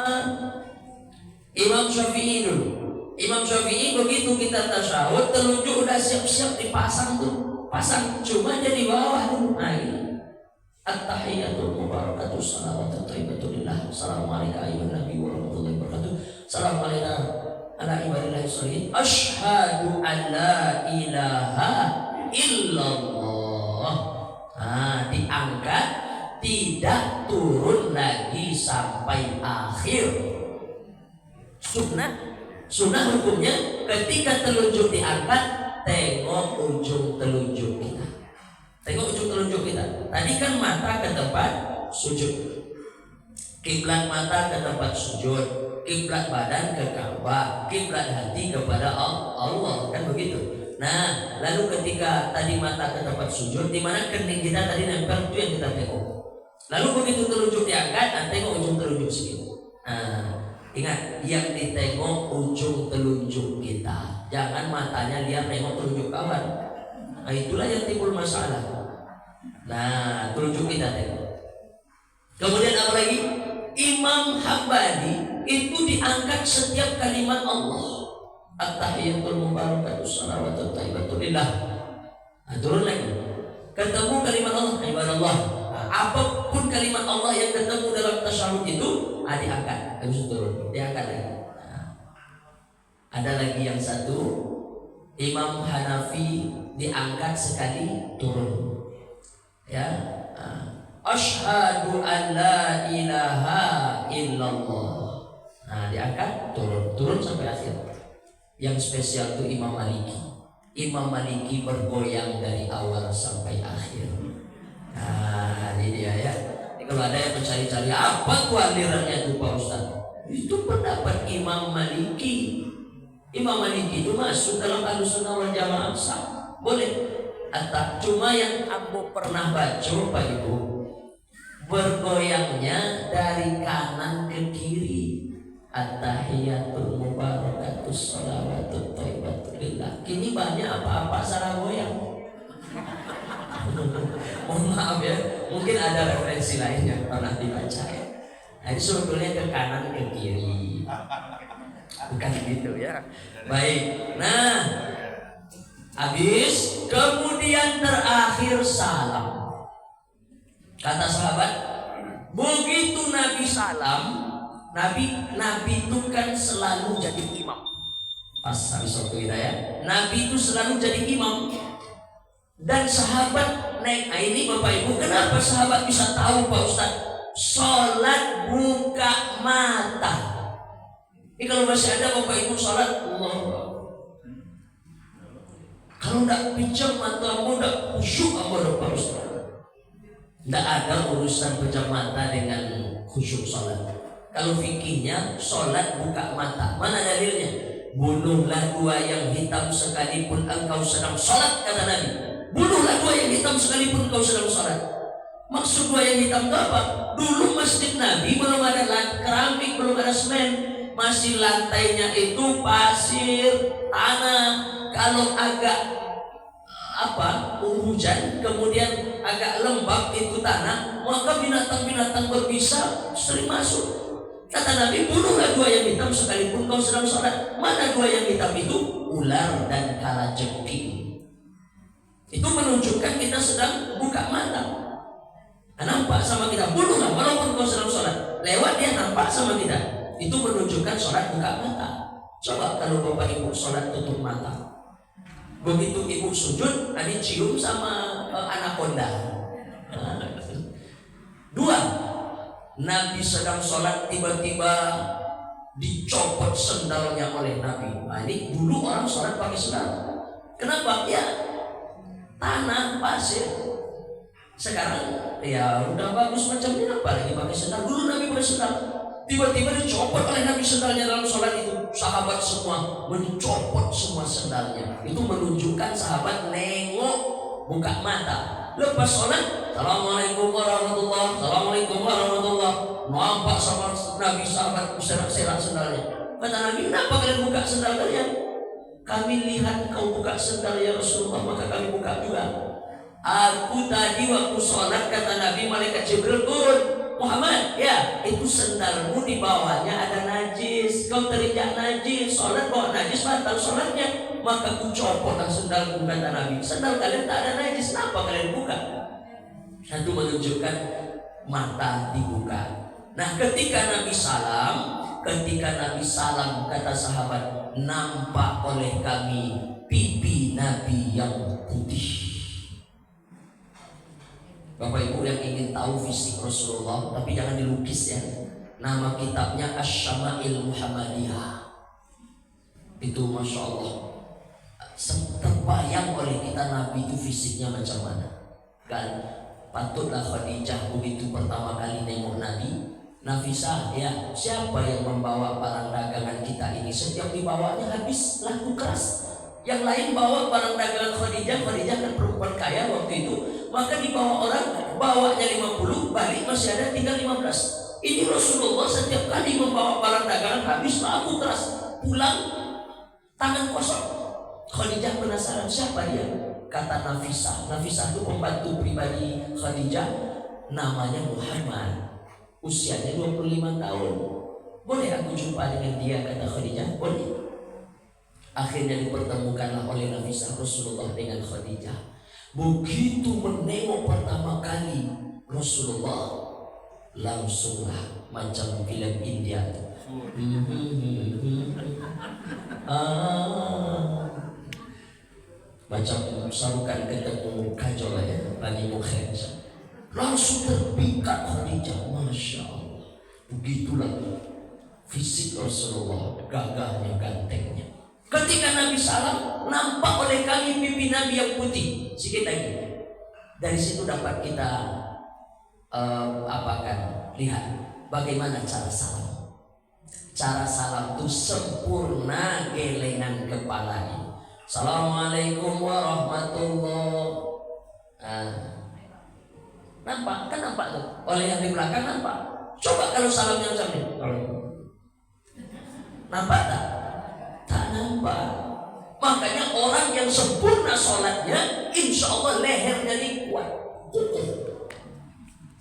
Imam Syafi'i dulu. Imam Syafi'i begitu kita tasyahud, telunjuk udah siap-siap dipasang tuh. Pasang, cuma jadi bawah dulu. Nah ini At-tahiyatul mubarakatuh salawatut thayyibatu lillah. Assalamualaikum ayyuhan nabi wa rahmatullahi wabarakatuh. Assalamualaikum ala ibadillahi sholihin. Asyhadu an la ilaha illallah. Nah, diangkat, tidak turun lagi sampai akhir. Sunnah hukumnya ketika telunjuk diangkat, tengok ujung telunjuk kita. Tengok ujung telunjuk kita. Tadi kan mata ke tempat sujud, kiblat mata ke tempat sujud, kiblat badan ke Ka'bah, kiblat hati kepada Allah, kan begitu. Nah, lalu ketika tadi mata ke tempat sujud, di mana kening kita tadi nempel, itu yang kita tengok. Lalu begitu telunjuk diangkat, tengok ujung telunjuk segitu. Nah, ingat, yang ditengok ujung telunjuk kita. Jangan matanya lihat nengok telunjuk kawan. Nah, itulah yang timbul masalah. Nah, telunjuk kita tengok. Kemudian apa lagi? Imam Hambali itu diangkat setiap kalimat Allah. At-tahiyatul mubarakatus salawatut thayyibatul lillah. Nah, turun lagi. Ketemu kalimat Allah, ibadallah. Nah, apapun kalimat Allah yang ketemu dalam tasyahud itu, diangkat. Habis turun, diangkat lagi. Ada lagi yang satu, Imam Hanafi diangkat sekali turun. Ya, asyhadu an la ilaha illallah. Nah, diangkat turun sampai akhir. Yang spesial itu Imam Maliki. Imam Maliki bergoyang dari awal sampai akhir. Nah, ini dia ya. Kalau ada yang mencari-cari apa tuh alirannya itu Pak Ustaz, itu pendapat Imam Maliki. Imam Maliki itu masuk dalam Ahlussunnah wal Jamaah sah, boleh. Atau cuma yang aku pernah baca Pak Ibu, bergoyangnya dari kanan ke kiri. At-tahiyatul mubarakatus salawatut thayyibatul lillah. Kini banyak apa-apa salah goyang. Mohon maaf ya, mungkin ada referensi lain yang pernah dibaca ya. Nah, ini sebetulnya ke kanan ke kiri. Bukan gitu ya. Baik. Nah, habis kemudian terakhir salam. Kata sahabat, begitu Nabi salam, Nabi itu kan selalu jadi imam. Pas habis waktu kita ya, Nabi itu selalu jadi imam. Dan sahabat naik. Nah, ini Bapak Ibu, kenapa sahabat bisa tahu Pak Ustaz? Sholat buka mata. Ini kalau masih ada Bapak Ibu sholat, Allah. Kalau tidak pejam matamu, tidak khusyuk kamu Pak Ustaz. Tidak ada urusan pejam mata dengan khusyuk sholat. Kalau fikihnya sholat buka mata. Mana dalilnya? Bunuhlah dua yang hitam sekalipun engkau sedang sholat, kata Nabi. Bunuhlah dua yang hitam sekalipun engkau sedang sholat. Maksud dua yang hitam itu apa? Dulu masjid Nabi belum ada keramik, belum ada semen, masih lantainya itu pasir, tanah. Kalau agak hujan, kemudian agak lembab itu tanah, maka binatang-binatang berbisa sering masuk. Kata Nabi, bunuhlah dua yang hitam sekalipun kau sedang sholat. Mana dua yang hitam itu? Ular dan kalajengking. Itu menunjukkan kita sedang buka mata. Nah, nampak sama kita, bunuhlah walaupun kau sedang sholat. Lewat dia nampak sama kita. Itu menunjukkan sholat buka mata. Coba kalau Bapak Ibu sholat tutup mata, begitu Ibu sujud, tadi cium sama anaconda. Dua, Nabi sedang sholat, tiba-tiba dicopot sendalnya oleh Nabi. Nah, ini dulu orang sholat pakai sendal. Kenapa? Ya, tanah, pasir. Sekarang ya udah bagus macam ini, apalagi pakai sendal. Dulu Nabi pakai sendal. Tiba-tiba dicopot oleh Nabi sendalnya dalam sholat itu. Sahabat semua mencopot semua sendalnya. Itu menunjukkan sahabat nengok, buka mata. Lepas sholat, Assalamualaikum warahmatullahi, Assalamualaikum warahmatullahi. Nampak sama Nabi sahabat serak-serak sendalnya. Kata Nabi, kenapa kalian buka sendal kalian? Kami lihat kau buka sendal ya Rasulullah, maka kami buka juga. Aku tadi waktu sholat, kata Nabi, malaikat Jibril turun. Muhammad, ya itu sendalmu di bawahnya ada najis. Kau terinjak najis, sholat bawa najis, batal sholatnya. Maka ku copotlah sendalku, kata Nabi. Sendal kalian tak ada najis, kenapa kalian buka? Itu menunjukkan mata dibuka. Nah, ketika Nabi salam, kata sahabat, nampak oleh kami pipi Nabi yang putih. Bapak Ibu yang ingin tahu fisik Rasulullah, tapi jangan dilukis ya. Nama kitabnya Asy-Syama'il Muhammadiyah. Itu Masya Allah, terbayang oleh kita Nabi itu fisiknya macam mana. Kan patutlah Khadijah begitu pertama kali nengok Nabi. Nafisah, ya siapa yang membawa barang dagangan kita ini? Setiap dibawanya habis laku keras. Yang lain bawa barang dagangan Khadijah kan perempuan kaya waktu itu. Maka dibawa orang, bawanya 50, balik masih ada tinggal 15. Ini Rasulullah setiap kali membawa barang dagangan habis laku keras, pulang tangan kosong. Khadijah penasaran siapa dia. Kata Nafisah. Nafisah itu pembantu pribadi Khadijah. Namanya Muhammad. Usianya 25 tahun. Boleh aku jumpa dengan dia, kata Khadijah? Boleh. Akhirnya dipertemukanlah oleh Nafisah Rasulullah dengan Khadijah. Begitu menengok pertama kali Rasulullah, langsunglah macam film India. Macam sarukan ketemu kajol ya, Bani Mukhed. Langsung terpikat Khadijah, Masya Allah. Begitulah fisik Rasulullah, gagahnya, gantengnya. Ketika Nabi salam, nampak oleh kami pipi Nabi yang putih. Sikit lagi. Dari situ dapat kita lihat bagaimana cara salam. Cara salam itu sempurna gelengan kepala ini. Assalamualaikum warahmatullahi. Nampak? Kan nampak tuh. Oleh yang di belakang nampak. Coba kalau salamnya macam ini. Nampak tak? Tak nampak. Makanya orang yang sempurna sholatnya, insya Allah lehernya ini kuat, kokoh.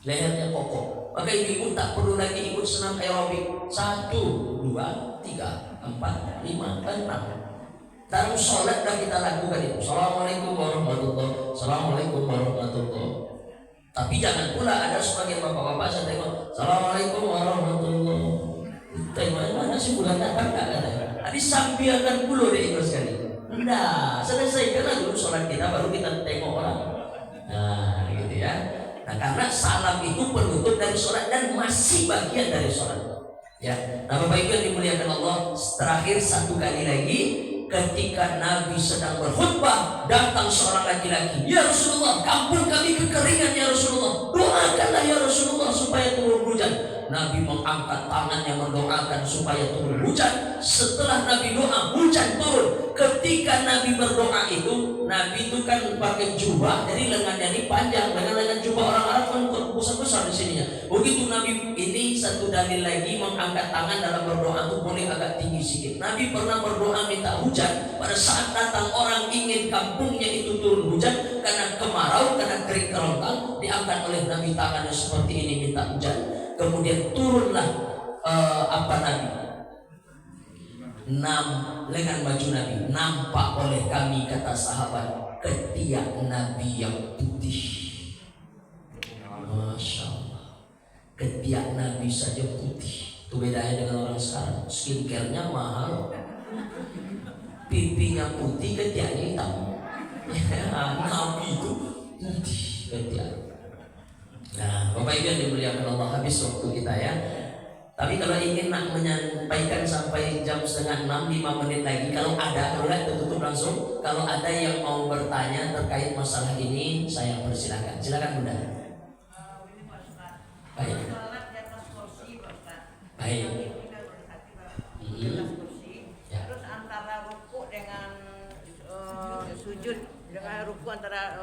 Lehernya kokoh. Maka ibu tak perlu lagi ikut senam aerobik. 1, 2, 3, 4, 5, 6. Dalam sholat dah kita lakukan itu. Assalamualaikum warahmatullahi. Assalamualaikum warahmatullahi. Tapi jangan pula ada sebagian bapak-bapak saya tengok. Assalamualaikum warahmatullahi. Tengok mana sih bulan datang tak ada. Tadi sambiakan dulu deh itu sekali. Nah, selesaikanlah dulu sholat kita, baru kita tengok orang. Nah, gitu ya. Nah, karena salam itu penutup dari sholat dan masih bagian dari sholat. Ya, nah Bapak Ibu yang dimuliakan Allah, terakhir satu kali lagi, ketika Nabi sedang berkhutbah, datang seorang laki-laki. Ya Rasulullah, kampung kami kekeringan ya Rasulullah. Doakanlah ya Rasulullah supaya turun hujan. Nabi mengangkat tangannya mendoakan supaya turun hujan. Setelah Nabi doa, hujan turun. Ketika Nabi berdoa itu, Nabi itu kan pakai jubah, jadi lengannya ini panjang. Lengan jubah orang Arab kan besar-besar di sininya. Begitu Nabi ini satu dalil lagi mengangkat tangan dalam berdoa itu boleh agak tinggi sedikit. Nabi pernah berdoa minta hujan pada saat datang orang ingin kampungnya itu turun hujan karena kemarau, karena kering kerontang, diangkat oleh Nabi tangannya seperti ini minta hujan. Kemudian turunlah Nabi. Lengan baju Nabi nampak oleh kami, kata sahabat, ketiak Nabi yang putih. Masya Allah, ketiak Nabi saja putih. Itu bedanya dengan orang sekarang, skincare-nya mahal, pipinya putih, ketiaknya hitam. Nabi itu putih ketiak. Nah, Bapak Ibu yang dimuliakan Allah, habis waktu kita ya. Tapi kalau ingin nak menyampaikan sampai jam 5:30, 5 menit lagi. Kalau enggak tutup langsung. Kalau ada yang mau bertanya terkait masalah ini, saya persilakan. Silakan Bunda. Baik. Baik. Ya. Terus antara ruku dengan sujud, dengan ruku antara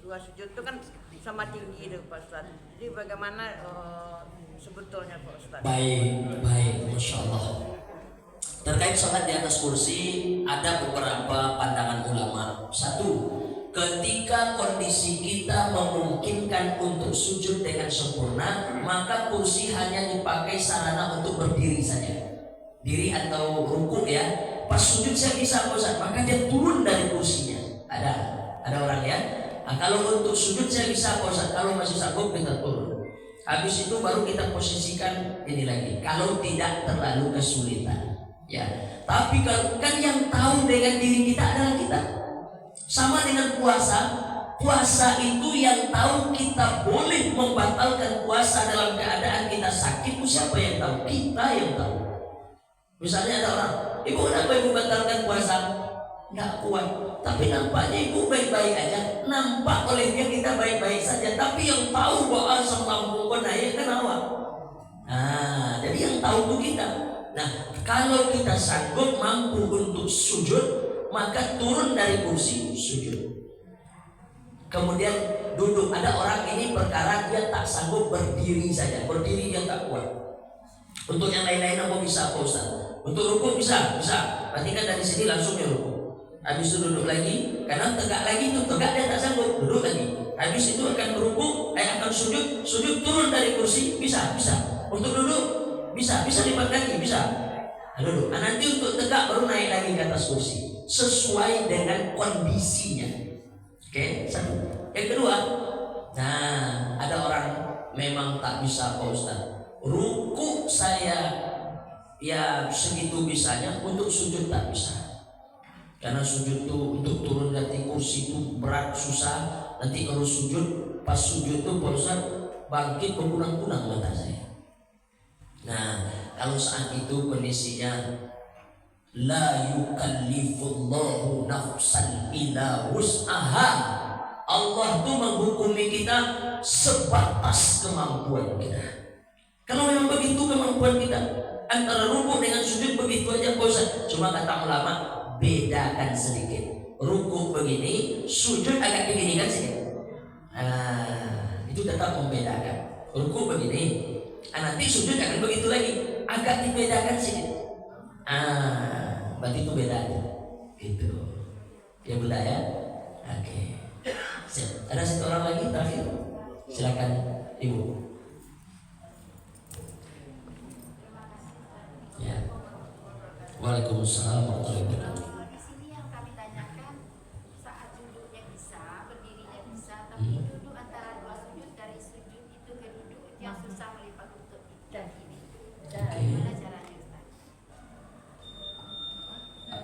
dua sujud itu kan sama tinggi itu Pak Ustaz. Jadi bagaimana sebetulnya Pak Ustaz? Baik, Masya Allah. Terkait sholat di atas kursi, ada beberapa pandangan ulama. Satu, ketika kondisi kita memungkinkan untuk sujud dengan sempurna, maka kursi hanya dipakai sarana untuk berdiri saja. Diri atau rukuk ya. Pas sujud saya bisa Ustaz, maka dia turun dari kursinya. Ada orang ya. Nah, kalau untuk sujud saya bisa Ustaz, kalau masih sanggup kita turun. Habis itu baru kita posisikan ini lagi. Kalau tidak terlalu kesulitan, ya. Tapi kan yang tahu dengan diri kita adalah kita. Sama dengan puasa. Puasa itu yang tahu kita boleh membatalkan puasa dalam keadaan kita sakit. Itu siapa yang tahu? Kita yang tahu. Misalnya ada orang, ibu kenapa ibu batalkan puasa? Nggak kuat. Tapi nampaknya ibu baik-baik aja. Nampak oleh dia kita baik-baik saja. Tapi yang tahu bahwa asam lambung kau naik kan awak. Nah, jadi yang tahu itu kita. Nah, kalau kita sanggup mampu untuk sujud, maka turun dari kursi sujud. Kemudian duduk. Ada orang ini perkara dia tak sanggup berdiri saja. Berdiri dia tak kuat. Untuk yang lain-lain apa bisa Pak Ustaz? Untuk rukuk bisa. Berarti kan dari sini langsung ya rukuk. Habis itu duduk lagi, karena tegak lagi itu tegak dia tak sanggup, duduk lagi. Habis itu akan berukuk, akan sujud turun dari kursi, bisa. Untuk duduk bisa lipat kaki, bisa. Duduk. Nah, nanti untuk tegak baru naik lagi ke atas kursi, sesuai dengan kondisinya. Oke, satu. Yang kedua, nah ada orang memang tak bisa Pak Ustaz. Ruku saya ya segitu bisanya, untuk sujud tak bisa. Karena sujud itu untuk turun dari kursi itu berat, susah. Nanti kalau sujud, pas sujud itu Pak Ustaz bangkit berkunang-kunang mata saya. Nah, kalau saat itu kondisinya la yukallifullahu nafsan illa wus'aha. Allah itu menghukumi kita sebatas kemampuan kita. Kalau memang begitu kemampuan kita, antara ruku dengan sujud begitu aja bosan. Cuma kata ulama, bedakan sedikit. Ruku begini, sujud agak begini kan sedikit. Itu tetap membedakan. Ruku begini, nanti sujud akan begitu lagi, agak dibedakan sedikit. Berarti itu bedanya. Gitu. Ya bunda ya. Oke. Ada satu orang lagi terakhir. Silakan Ibu. Ya. Waalaikumsalam warahmatullahi wabarakatuh. Di sini yang kami tanyakan, saat duduknya bisa, berdirinya bisa, tapi duduk antara dua sujud, dari sujud itu ke duduk yang susah melipat lutut dan ini. Gimana caranya Ustaz?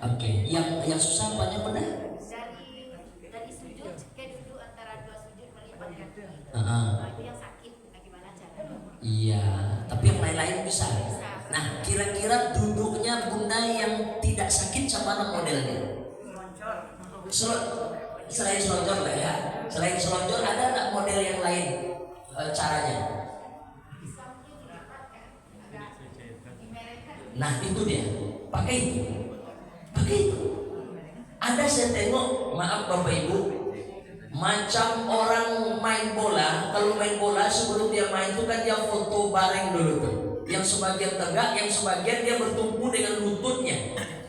Oke. Yang susah apanya benar? Dari sujud ke duduk antara dua sujud melipat kaki. Itu yang sakit. Gimana caranya? Iya, tapi yang lain-lain bisa. Nah, kira-kira duduknya bunda yang tidak sakit sama mana modelnya? Selain selonjor lah ya. Selain selonjor ada nggak model yang lain caranya? Nah itu dia. Pakai itu. Ada saya tengok, maaf Bapak Ibu, macam orang main bola. Kalau main bola sebelum dia main itu kan dia foto bareng dulu tuh. Yang sebagian tegak, yang sebagian dia bertumpu dengan lututnya.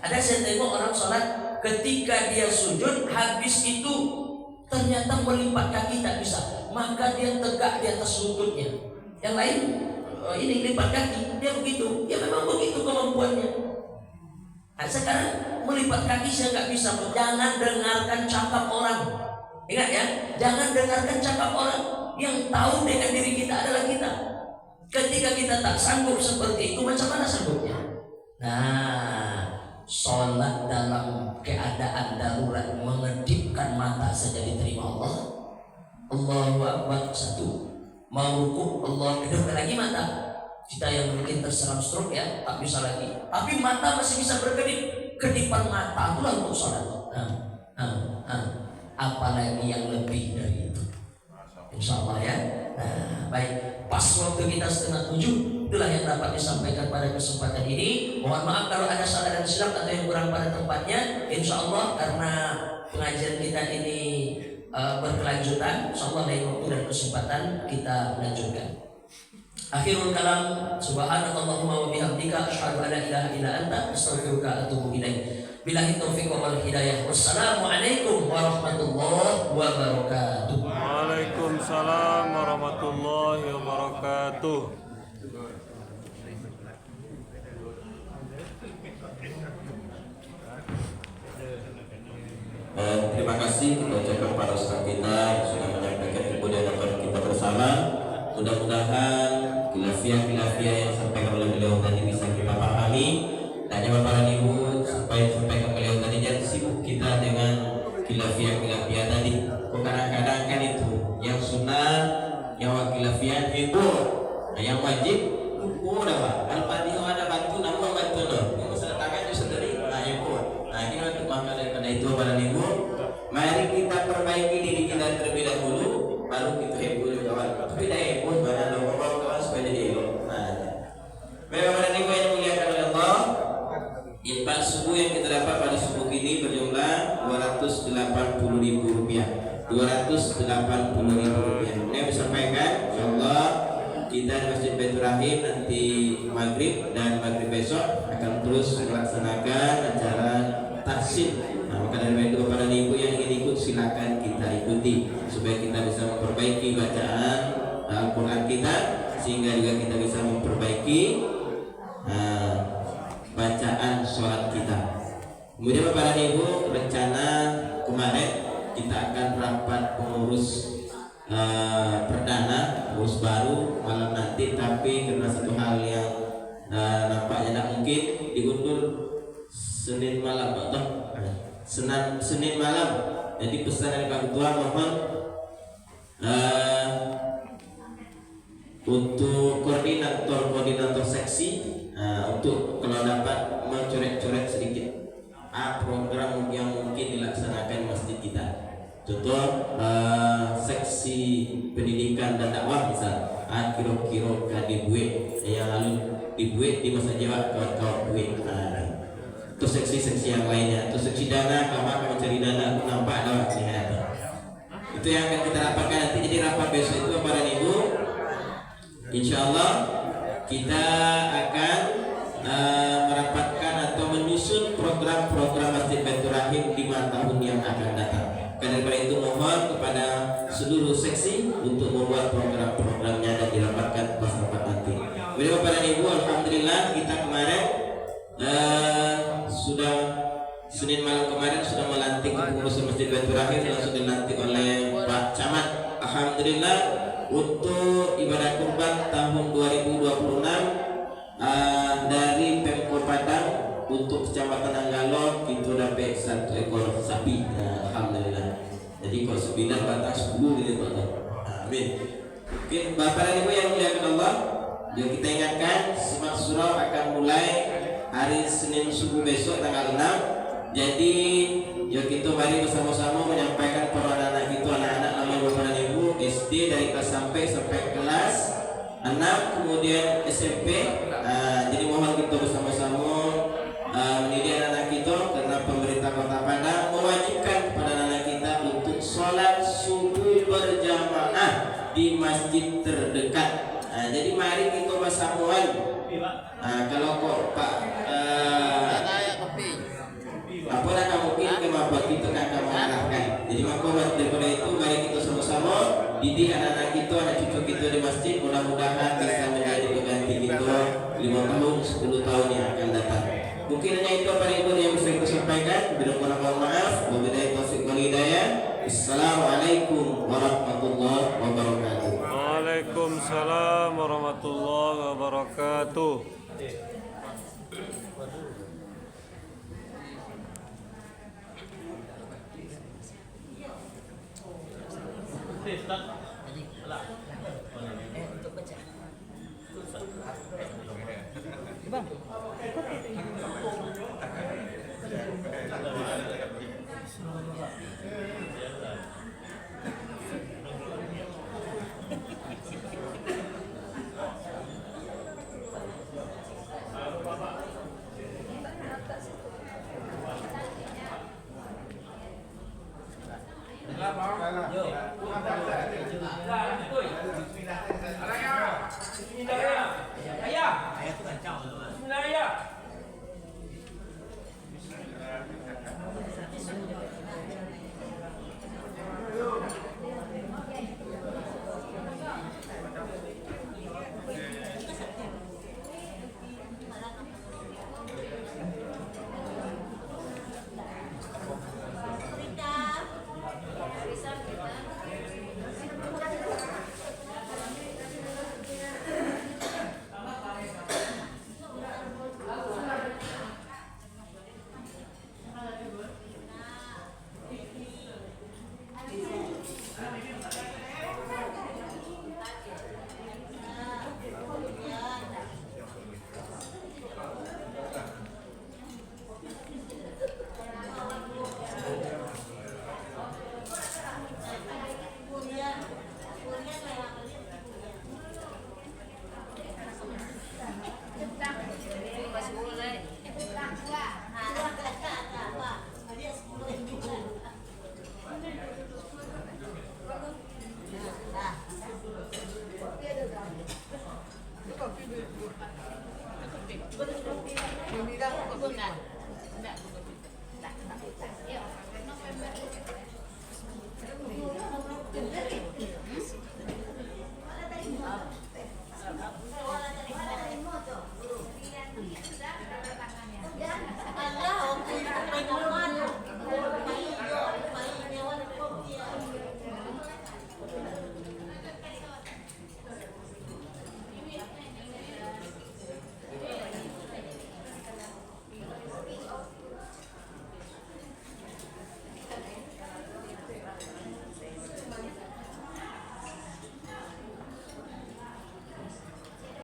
Ada saya tengok orang sholat, ketika dia sujud, habis itu ternyata melipat kaki tak bisa, maka dia tegak di atas lututnya. Yang lain ini lipat kaki, dia begitu. Ya memang begitu kemampuannya. Nah, sekarang melipat kaki saya nggak bisa. Jangan dengarkan cakap orang. Ingat ya, jangan dengarkan cakap orang. Yang tahu dengan diri kita adalah kita. Ketika kita tak sanggup seperti itu, macam mana sanggupnya? Nah, sholat dalam keadaan darurat, mengedipkan mata saja diterima Allah. Allahu Akbar, satu. Mau rukuk, Allah kedipkan lagi mata. Kita yang mungkin terserang stroke ya, tak bisa lagi. Tapi mata masih bisa berkedip. Kedipan mata itulah untuk sholat. Apalagi yang lebih dari itu. Insya Allah ya. Nah, baik. Pas waktu kita 6:30, itulah yang dapat disampaikan pada kesempatan ini. Mohon maaf kalau ada salah dan silap atau yang kurang pada tempatnya. Insya Allah karena pengajian kita ini berkelanjutan, insya Allah lain waktu dan kesempatan kita lanjutkan. Akhirul kalam, subhanakallahumma wa bihamdika, asyhadu an la ilaha illa anta, astaghfiruka wa atubu ilaik. Billahi taufiq wal hidayah. Wassalamualaikum warahmatullahi wabarakatuh. Waalaikumsalam warahmatullahi wabarakatuh. Terima kasih kita ucapkan kepada Ustaz kita yang sudah menyampaikan kemudian kita bersama. Mudah-mudahan khilafiyah yang disampaikan oleh beliau tadi bisa kita pahami. Tanya Bapak dan Ibu supaya sampaikan beliau tadi, jangan sibuk kita dengan khilafiyah tadi. Kadang-kadang kan itu yang sunnah, yang khilafiyah itu, nah yang wajib udah Pak. Al-Fatihah ada bantu, nama bantu loh. Yang sedekahkan juga sendiri, nah yang buat. Nah ini untuk maka daripada itu Bapak dan Ibu, mari kita perbaiki diri kita terlebih dahulu, baru kita heboh kawan. Tapi dah heboh badan lo kawan supaya jadi heboh. Nah, Bapak dan Ibu yang dimuliakan oleh Allah, infak subuh yang kita dapat pada subuh ini berjumlah Rp280.000. Rp280.000. Ini bisa sampaikan, insyaallah kita di Masjid Baitur Rahim nanti maghrib dan maghrib besok akan terus melaksanakan acara tahsin Nah, maka dari itu kepada ibu yang ingin ikut silakan kita ikuti supaya kita bisa memperbaiki bacaan Al-Quran kita, sehingga juga kita bisa memperbaiki bacaan sholat kita. Kemudian Bapak dan Ibu, rencana kemarin kita akan rapat pengurus perdana, pengurus baru malam nanti, tapi karena satu hal yang nampaknya tidak mungkin, diundur Senin malam atau Senin malam. Jadi pesan dari Pak Ketua, mohon untuk koordinator seksi untuk kalau dapat mencoret-coret sedikit program yang mungkin dilaksanakan di masjid kita. Contoh seksi pendidikan dan dakwah misal kira-kira dibuat yang lalu dibuat di masa Jawa kawan-kawan buat. Terus seksi-seksi yang lainnya, terus seksi dana, kamu mencari dana, nampak ada lihat. Itu yang akan kita rapatkan nanti. Jadi rapat besok itu Bapak dan Ibu, insya Allah kita akan merapatkan atau menyusun program-program Masjid Baitur Rahim 5 tahun yang akan datang. Karena daripada itu mohon kepada seluruh seksi untuk membuat program-programnya dan dirapatkan pas rapat nanti. Kemudian Bapak dan Ibu, alhamdulillah kita kemarin sudah Senin malam kemarin sudah melantik pengurusan Masjid Baitur Rahim yang sudah dilantik oleh Pak Camat. Alhamdulillah untuk ibadah kurban tahun 2026 dari Pemkot Padang untuk Kecamatan Anggalo kita dapat 1 ekor sapi. Alhamdulillah. Jadi kalau 9 batang 10 gitu Pak. Amin. Oke, Bapak dan Ibu yang muliakan Allah, yuk kita ingatkan Simak Surau akan mulai hari Senin subuh besok tanggal 6. Jadi yuk kita mari bersama-sama menyampaikan para anak-anak kita, anak-anak namanya Bapak dan Ibu SD dari kelas sampai kelas 6, kemudian SMP. Jadi mohon kita bersama-sama mendidik anak-anak kita, karena pemerintah Kota Padang mewajibkan kepada anak-anak kita untuk sholat subuh berjamaah di masjid terdekat. Jadi mari kita bersamaan. Kalau kok Pak apa nak mungkin kemampuan kita akan mengarahkan. Jadi maka daripada itu mari kita sama-sama didik anak-anak kita, anak cucu kita di masjid, mudah-mudahan bisa menjadi pengganti kita 5 tahun, 10 tahun yang akan datang. Mungkin hanya itu Bapak Ibu yang bisa kita sampaikan. Bila mohon maaf. Wabillahi taufiq wal hidayah. Assalamualaikum warahmatullahi wabarakatuh. Waalaikumsalam warahmatullahi wabarakatuh. Yo.